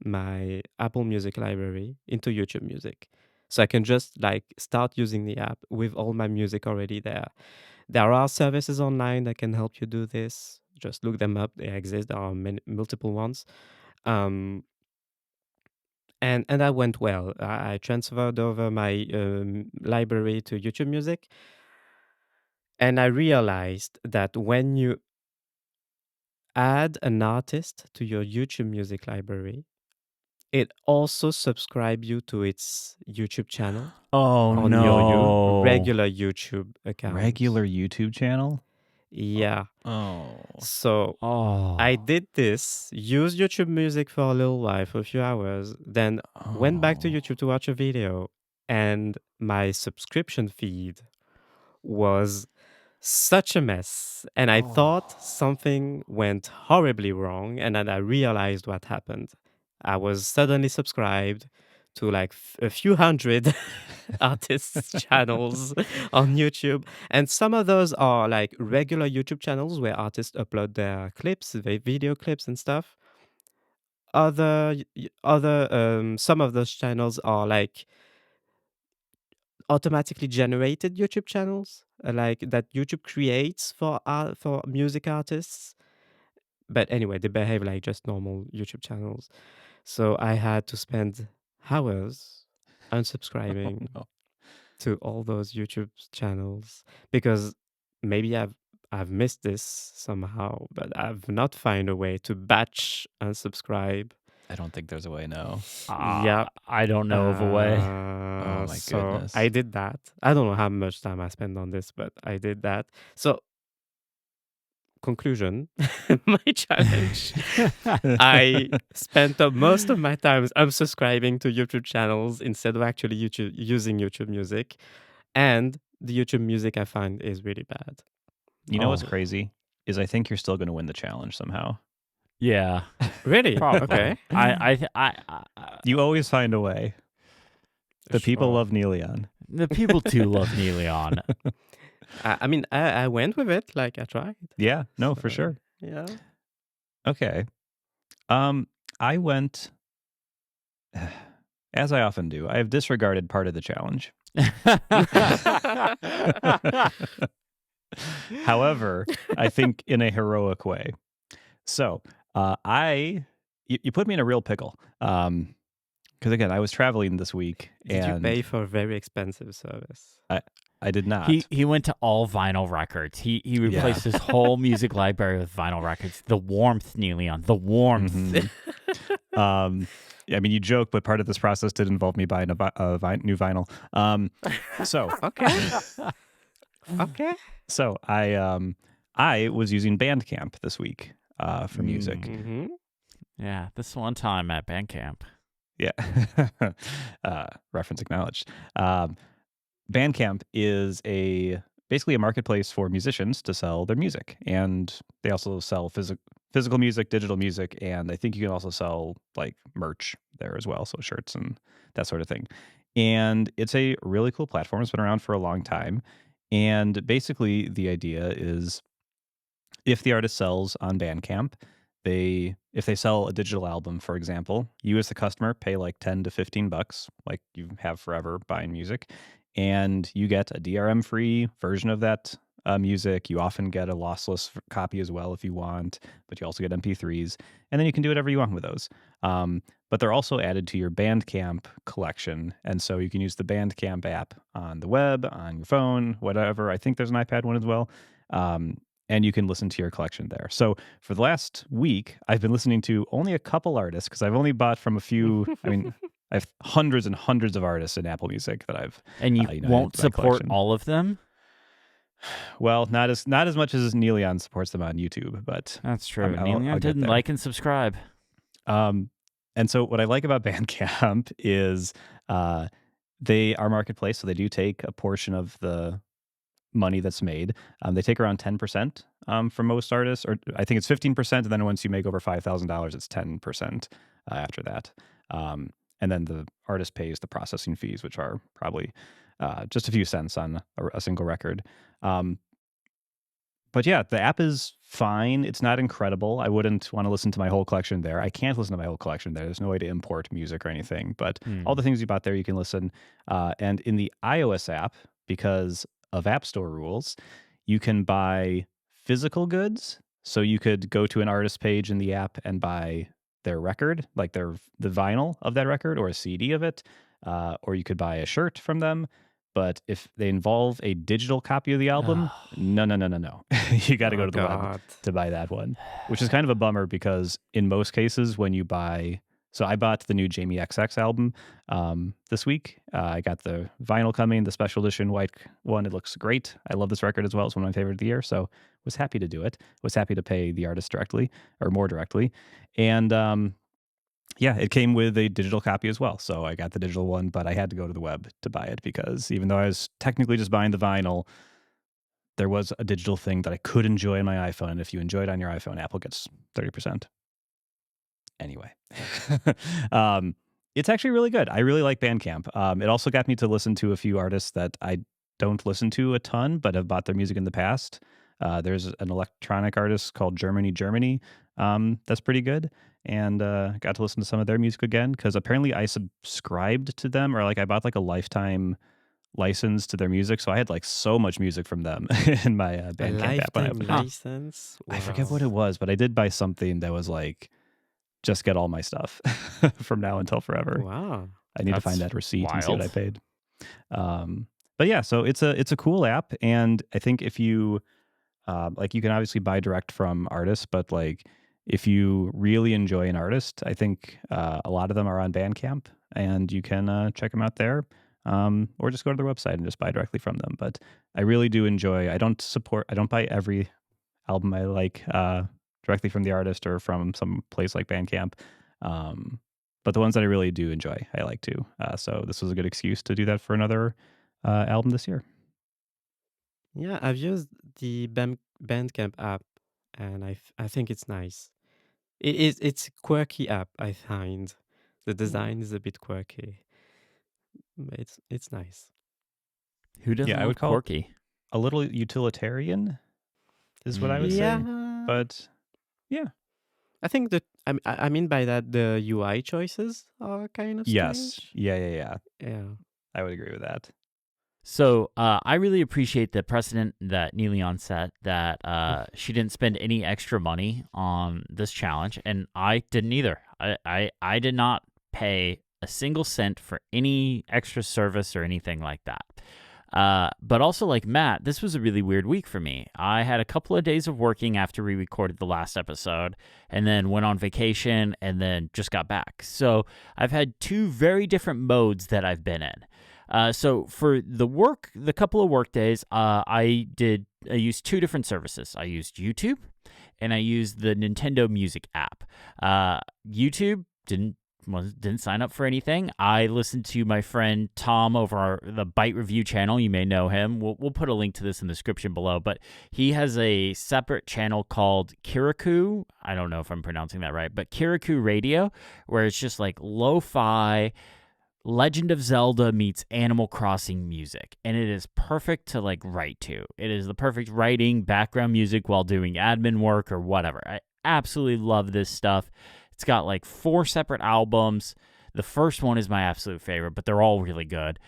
my Apple Music library, into YouTube Music. So I can just like start using the app with all my music already there. There are services online that can help you do this. Just look them up. They exist. There are multiple ones. Um, and that went well. I transferred over my library to YouTube Music. And I realized that when you add an artist to your YouTube Music library, it also subscribes you to its YouTube channel Oh on your no. regular YouTube account. Regular YouTube channel? Yeah. Oh. So I did this, used YouTube Music for a little while, for a few hours, then went back to YouTube to watch a video, and my subscription feed was such a mess. And I thought something went horribly wrong, and then I realized what happened. I was suddenly subscribed to like a few hundred artists' channels on YouTube. And some of those are like regular YouTube channels where artists upload their clips, their video clips and stuff. Some of those channels are like automatically generated YouTube channels, like that YouTube creates for music artists. But anyway, they behave like just normal YouTube channels. So I had to spend hours unsubscribing to all those YouTube channels because maybe I've missed this somehow, but I've not found a way to batch unsubscribe. I don't think there's a way, no. Yeah, I don't know of a way. Oh my goodness. I did that. I don't know how much time I spent on this, but I did that. So conclusion, my challenge. I spent most of my time unsubscribing to YouTube channels instead of actually using YouTube Music. And the YouTube Music I find is really bad. You know what's crazy? Is I think you're still going to win the challenge somehow. Yeah. Really? Probably. Okay. I You always find a way. The people love Neeleon. The people too love Neeleon. I mean, I went with it. Like, I tried. Yeah, no, for sure. Yeah. Okay. I went, as I often do, I have disregarded part of the challenge. However, I think in a heroic way. So, you put me in a real pickle. Because again, I was traveling this week. Did and you pay for a very expensive service? I did not. He went to all vinyl records. He replaced his whole music library with vinyl records. The warmth, Neeleon, the warmth. Mm-hmm. I mean, you joke, but part of this process did involve me buying a new vinyl. So okay. So I was using Bandcamp this week for music. Mm-hmm. Yeah, this one time at Bandcamp. Yeah, reference acknowledged. Bandcamp is basically a marketplace for musicians to sell their music, and they also sell physical music, digital music, and I think you can also sell like merch there as well, so shirts and that sort of thing. And it's a really cool platform. It's been around for a long time, and basically the idea is if the artist sells on Bandcamp, if they sell a digital album, for example, you as the customer pay like $10 to $15, like you have forever buying music, and you get a DRM-free version of that music. You often get a lossless copy as well if you want, but you also get MP3s, and then you can do whatever you want with those. But they're also added to your Bandcamp collection, and so you can use the Bandcamp app on the web, on your phone, whatever. I think there's an iPad one as well. And you can listen to your collection there. So for the last week, I've been listening to only a couple artists because I've only bought from a few. I mean, I have hundreds and hundreds of artists in Apple Music that I've And you won't support all of them? Well, not as much as Neilion supports them on YouTube, but that's true. Neilion didn't like and subscribe. And so what I like about Bandcamp is they are marketplace, so they do take a portion of the money that's made. They take around 10% from most artists, or I think it's 15%, and then once you make over $5,000, it's 10% after that. And then the artist pays the processing fees, which are probably just a few cents on a single record. But yeah, the app is fine. It's not incredible. I wouldn't want to listen to my whole collection there. I can't listen to my whole collection there. There's no way to import music or anything. But all the things you bought there, you can listen. And in the iOS app, because of App Store rules, you can buy physical goods. So you could go to an artist page in the app and buy their record, like the vinyl of that record or a CD of it, or you could buy a shirt from them. But if they involve a digital copy of the album, no. You got to go to the web to buy that one, which is kind of a bummer because in most cases when you buy... So I bought the new Jamie XX album this week. I got the vinyl coming, the special edition white one. It looks great. I love this record as well. It's one of my favorite of the year. So was happy to do it. Was happy to pay the artist directly or more directly. And yeah, it came with a digital copy as well. So I got the digital one, but I had to go to the web to buy it because even though I was technically just buying the vinyl, there was a digital thing that I could enjoy on my iPhone. And if you enjoy it on your iPhone, Apple gets 30%. Anyway, it's actually really good. I really like Bandcamp. It also got me to listen to a few artists that I don't listen to a ton, but have bought their music in the past. There's an electronic artist called Germany, that's pretty good. And got to listen to some of their music again because apparently I subscribed to them, or like I bought like a lifetime license to their music, so I had like so much music from them in my Bandcamp app. Lifetime license? Wow. I forget what it was, but I did buy something that was like just get all my stuff from now until forever. Wow, I need to find that receipt and see what I paid. But yeah, so it's a cool app, and I think if you like, you can obviously buy direct from artists, but like if you really enjoy an artist, I think a lot of them are on Bandcamp, and you can check them out there, or just go to their website and just buy directly from them. But I really do enjoy. I don't buy every album I like directly from the artist or from some place like Bandcamp, but the ones that I really do enjoy, I like to. So this was a good excuse to do that for another album this year. Yeah, I've used the Bandcamp app, and I think it's nice. It's a quirky app, I find. The design is a bit quirky, but it's nice. Who doesn't I would call quirky? It a little utilitarian is what I would say. But yeah, I think that I mean by that the UI choices are kind of strange. Yes. Yeah. I would agree with that. So I really appreciate the precedent that Neilion set, that she didn't spend any extra money on this challenge, and I didn't either. I did not pay a single cent for any extra service or anything like that. But also, like Matt, this was a really weird week for me. I had a couple of days of working after we recorded the last episode, and then went on vacation, and then just got back. So I've had two very different modes that I've been in. So for the couple of work days, I used two different services. I used YouTube, and I used the Nintendo Music app. YouTube didn't sign up for anything. I listened to my friend Tom over the Byte Review channel. You may know him. We'll put a link to this in the description below, but he has a separate channel called Kirikou. I don't know if I'm pronouncing that right, but Kirikou Radio, where it's just like lo-fi Legend of Zelda meets Animal Crossing music, and it is perfect to like write to. It is the perfect writing background music while doing admin work or whatever. I absolutely love this stuff. It's got like 4 separate albums. The first one is my absolute favorite, but they're all really good.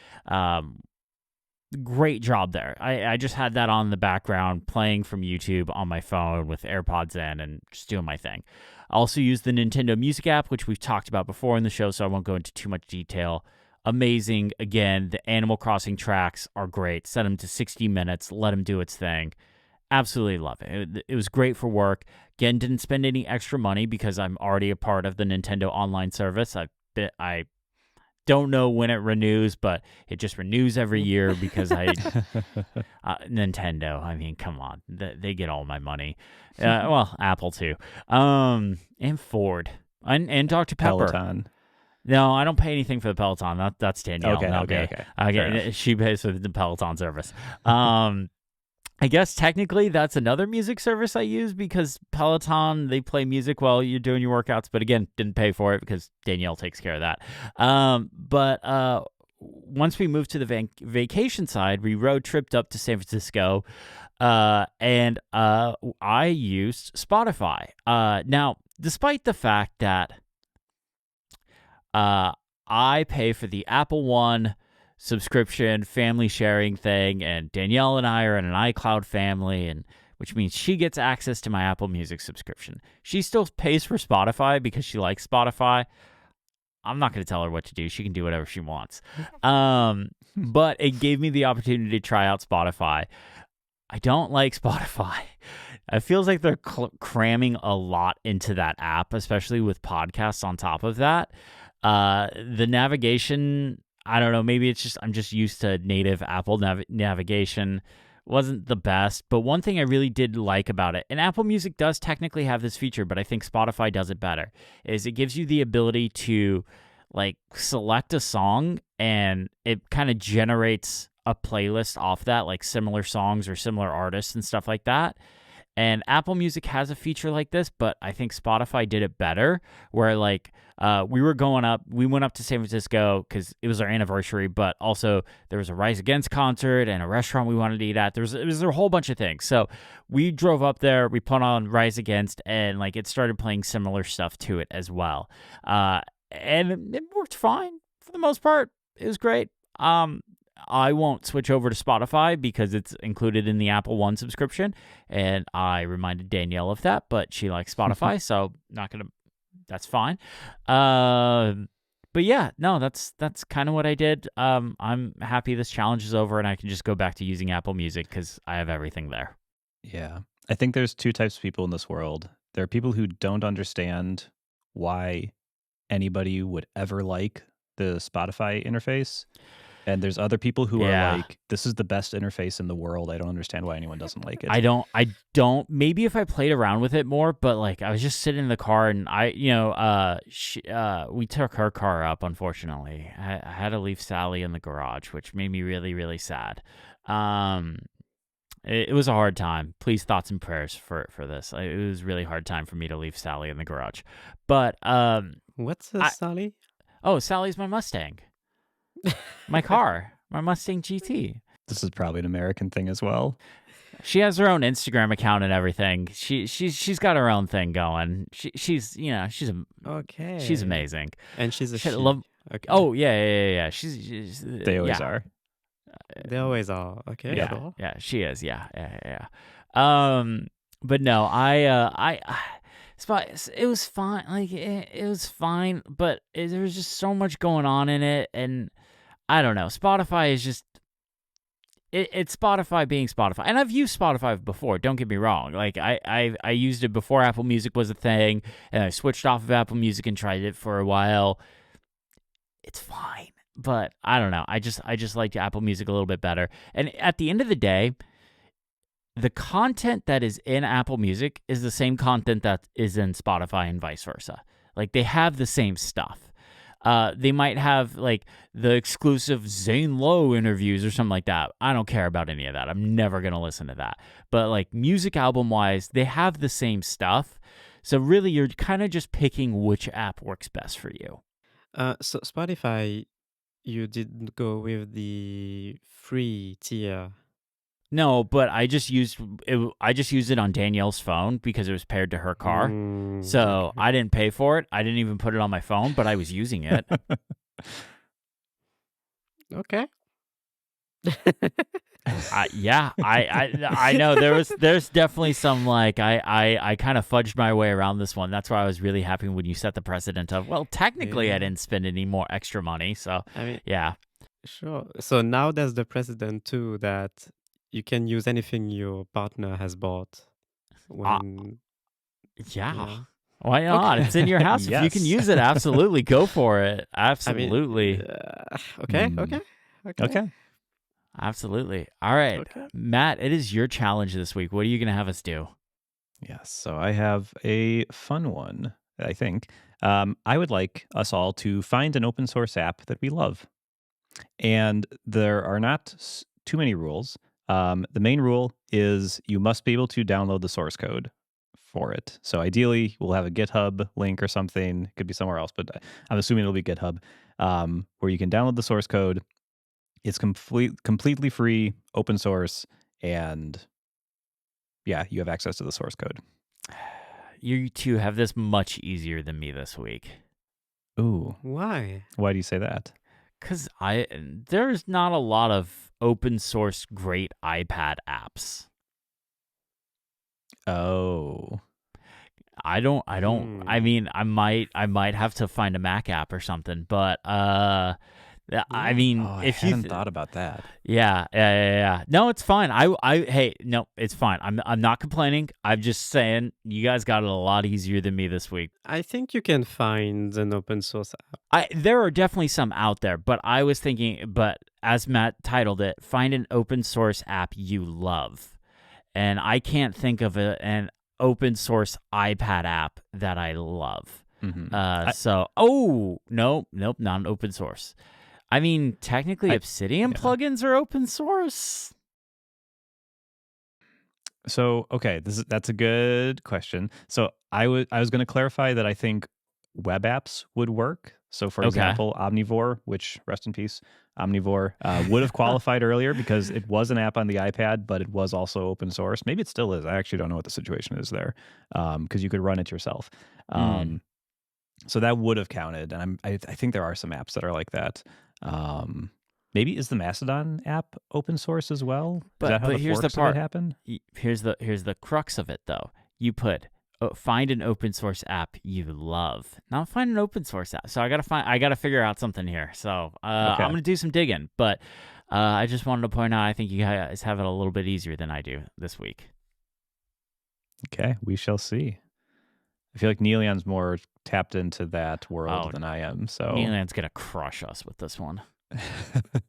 Great job there. I just had that on in the background, playing from YouTube on my phone with AirPods in and just doing my thing. I also use the Nintendo Music app, which we've talked about before in the show, so I won't go into too much detail. Amazing. Again, the Animal Crossing tracks are great. Set them to 60 minutes. Let them do its thing. Absolutely love it. It was great for work. Again, didn't spend any extra money because I'm already a part of the Nintendo online service. don't know when it renews, but it just renews every year because Nintendo. I mean, come on, they get all my money. Well, Apple too, and Ford, and Dr. Pepper. Peloton. No, I don't pay anything for the Peloton. That's Danielle. Okay. She pays for the Peloton service. I guess technically that's another music service I use because Peloton, they play music while you're doing your workouts. But again, didn't pay for it because Danielle takes care of that. But once we moved to the vacation side, we road tripped up to San Francisco, and I used Spotify. Now, despite the fact that I pay for the Apple One subscription family sharing thing, and Danielle and I are in an iCloud family, and which means she gets access to my Apple Music subscription. She still pays for Spotify because she likes Spotify. I'm not going to tell her what to do. She can do whatever she wants. But it gave me the opportunity to try out Spotify. I don't like Spotify. It feels like they're cramming a lot into that app, especially with podcasts on top of that. The navigation, I don't know, maybe it's just I'm just used to native Apple navigation. Wasn't the best, but one thing I really did like about it, and Apple Music does technically have this feature, but I think Spotify does it better, is it gives you the ability to like select a song and it kind of generates a playlist off that, like similar songs or similar artists and stuff like that. And Apple Music has a feature like this, but I think Spotify did it better, where like we went up to San Francisco because it was our anniversary, but also there was a Rise Against concert and a restaurant we wanted to eat at. There was a whole bunch of things. So we drove up there, we put on Rise Against, and like it started playing similar stuff to it as well. And it worked fine for the most part. It was great. I won't switch over to Spotify because it's included in the Apple One subscription, and I reminded Danielle of that, but she likes Spotify, so that's fine. But yeah, no, that's kind of what I did. I'm happy this challenge is over and I can just go back to using Apple Music because I have everything there. Yeah. I think there's two types of people in this world. There are people who don't understand why anybody would ever like the Spotify interface. And there's other people who are like, this is the best interface in the world. I don't understand why anyone doesn't like it. I don't. Maybe if I played around with it more, but like I was just sitting in the car and we took her car up, unfortunately. I had to leave Sally in the garage, which made me really, really sad. It was a hard time. Please, thoughts and prayers for this. It was a really hard time for me to leave Sally in the garage. But what's Sally? Oh, Sally's my Mustang. My car, my Mustang GT. This is probably an American thing as well. She has her own Instagram account and everything. She's got her own thing going. She's amazing. And she's a she. Okay. Oh yeah. She's they always are. They always are. Okay. Yeah, sure. Yeah. She is. Yeah. But no, it was fine. Like it was fine, but there was just so much going on in it, and I don't know. Spotify is just it's Spotify being Spotify, and I've used Spotify before. Don't get me wrong. Like I used it before Apple Music was a thing, and I switched off of Apple Music and tried it for a while. It's fine, but I don't know. I just liked Apple Music a little bit better. And at the end of the day, the content that is in Apple Music is the same content that is in Spotify and vice versa. Like they have the same stuff. They might have like the exclusive Zane Lowe interviews or something like that. I don't care about any of that. I'm never going to listen to that. But like music album wise, they have the same stuff. So really you're kind of just picking which app works best for you. So Spotify, you didn't go with the free tier. No, but I just used it on Danielle's phone because it was paired to her car. So okay. I didn't pay for it. I didn't even put it on my phone, but I was using it. Okay. I know there's definitely some like I kind of fudged my way around this one. That's why I was really happy when you set the precedent of, well, technically I didn't spend any more extra money. So I mean, yeah. Sure. So now there's the precedent too that you can use anything your partner has bought. Yeah. Why not? Okay. It's in your house. If you can Yes. use it, absolutely go for it. I mean, Absolutely. okay, Mm. okay, Okay. Absolutely. All right. okay. Matt, it is your challenge this week. What are you going to have us do? Yes. So I have a fun one, I think. I would like us all to find an open source app that we love. And there are not too many rules. The main rule is you must be able to download the source code for it. So ideally, we'll have a GitHub link or something. It could be somewhere else, but I'm assuming it'll be GitHub, where you can download the source code. It's completely free, open source, and yeah, you have access to the source code. You two have this much easier than me this week. Ooh, Why? why do you say that? Because there's not a lot of open source great iPad apps. Oh, I mean, I might have to find a Mac app or something, but I mean, I if you hadn't thought about that. yeah. No, it's fine. Hey, no, it's fine. I'm not complaining. I'm just saying you guys got it a lot easier than me this week. I think you can find an open source app. There are definitely some out there, but I was thinking, but as Matt titled it, find an open source app you love. And I can't think of an open source iPad app that I love. Mm-hmm. Nope, not an open source. I mean, technically, Obsidian plugins are open source. So, okay, that's a good question. So, I was going to clarify that I think web apps would work. So, for example, Omnivore, which rest in peace, Omnivore would have qualified earlier because it was an app on the iPad, but it was also open source. Maybe it still is. I actually don't know what the situation is there because you could run it yourself. So that would have counted, and I think there are some apps that are like that. Maybe is the Mastodon app open source as well? But is that how the here's the forks of part. it happen? Here's the crux of it, though. You put find an open source app you love. Now find an open source app. So I gotta figure out something here. So I'm gonna do some digging. But I just wanted to point out I think you guys have it a little bit easier than I do this week. Okay, we shall see. I feel like Neilion's more tapped into that world than I am. So Neilion's gonna crush us with this one.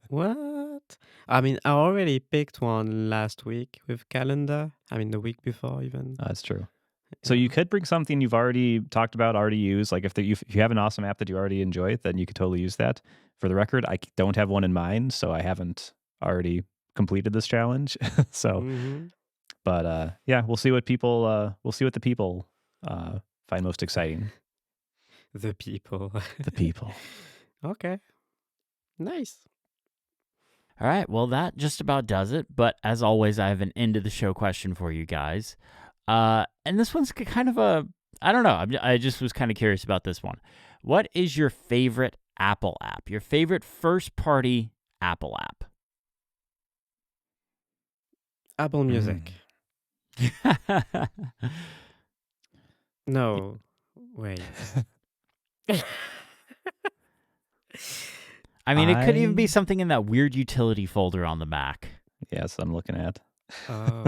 What? I mean, I already picked one last week with calendar. I mean, the week before even. That's true. So you could bring something you've already talked about, already used. Like if you have an awesome app that you already enjoy, then you could totally use that. For the record, I don't have one in mind, so I haven't already completed this challenge. So, but yeah, we'll see what the people find most exciting. The people. The people. Okay. Nice. All right. Well, that just about does it. But as always, I have an end of the show question for you guys. And this one's kind of I don't know. I just was kind of curious about this one. What is your favorite Apple app? Your favorite first-party Apple app? Apple Music. No. Wait. I mean, it could even be something in that weird utility folder on the Mac. Yes, I'm looking at. Oh.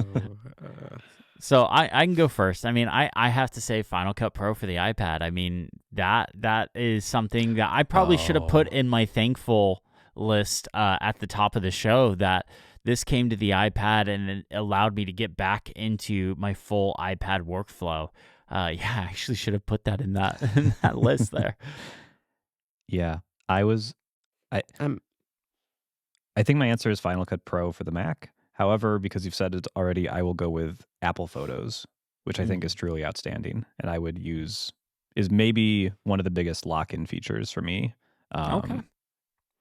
So I can go first. I mean, I have to say Final Cut Pro for the iPad. I mean, that is something that I probably should have put in my thankful list at the top of the show, that this came to the iPad and it allowed me to get back into my full iPad workflow. Yeah, I actually should have put that in that list there. Yeah, I think my answer is Final Cut Pro for the Mac. However, because you've said it already, I will go with Apple Photos, which I think is truly outstanding, and I would use is maybe one of the biggest lock-in features for me. Okay,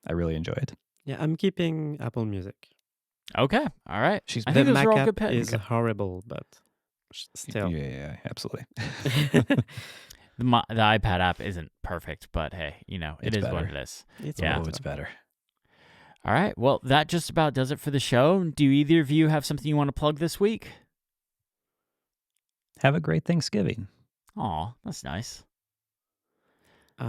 I really enjoy it. Yeah, I'm keeping Apple Music. Okay, all right. I the think those Mac are all app good picks. is horrible, but still. Yeah, absolutely. The iPad app isn't perfect, but hey, it is better. what it is. It's better. All right. Well, that just about does it for the show. Do either of you have something you want to plug this week? Have a great Thanksgiving. Aw, that's nice. It's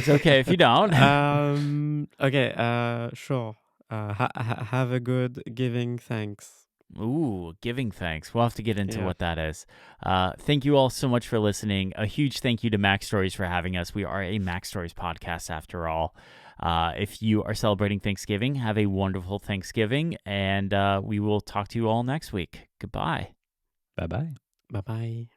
okay if you don't. Okay. Sure. Have a good giving thanks. Ooh, giving thanks. We'll have to get into what that is. Thank you all so much for listening. A huge thank you to Mac Stories for having us. We are a Mac Stories podcast after all. If you are celebrating Thanksgiving, have a wonderful Thanksgiving, and we will talk to you all next week. Goodbye. Bye-bye. Bye-bye.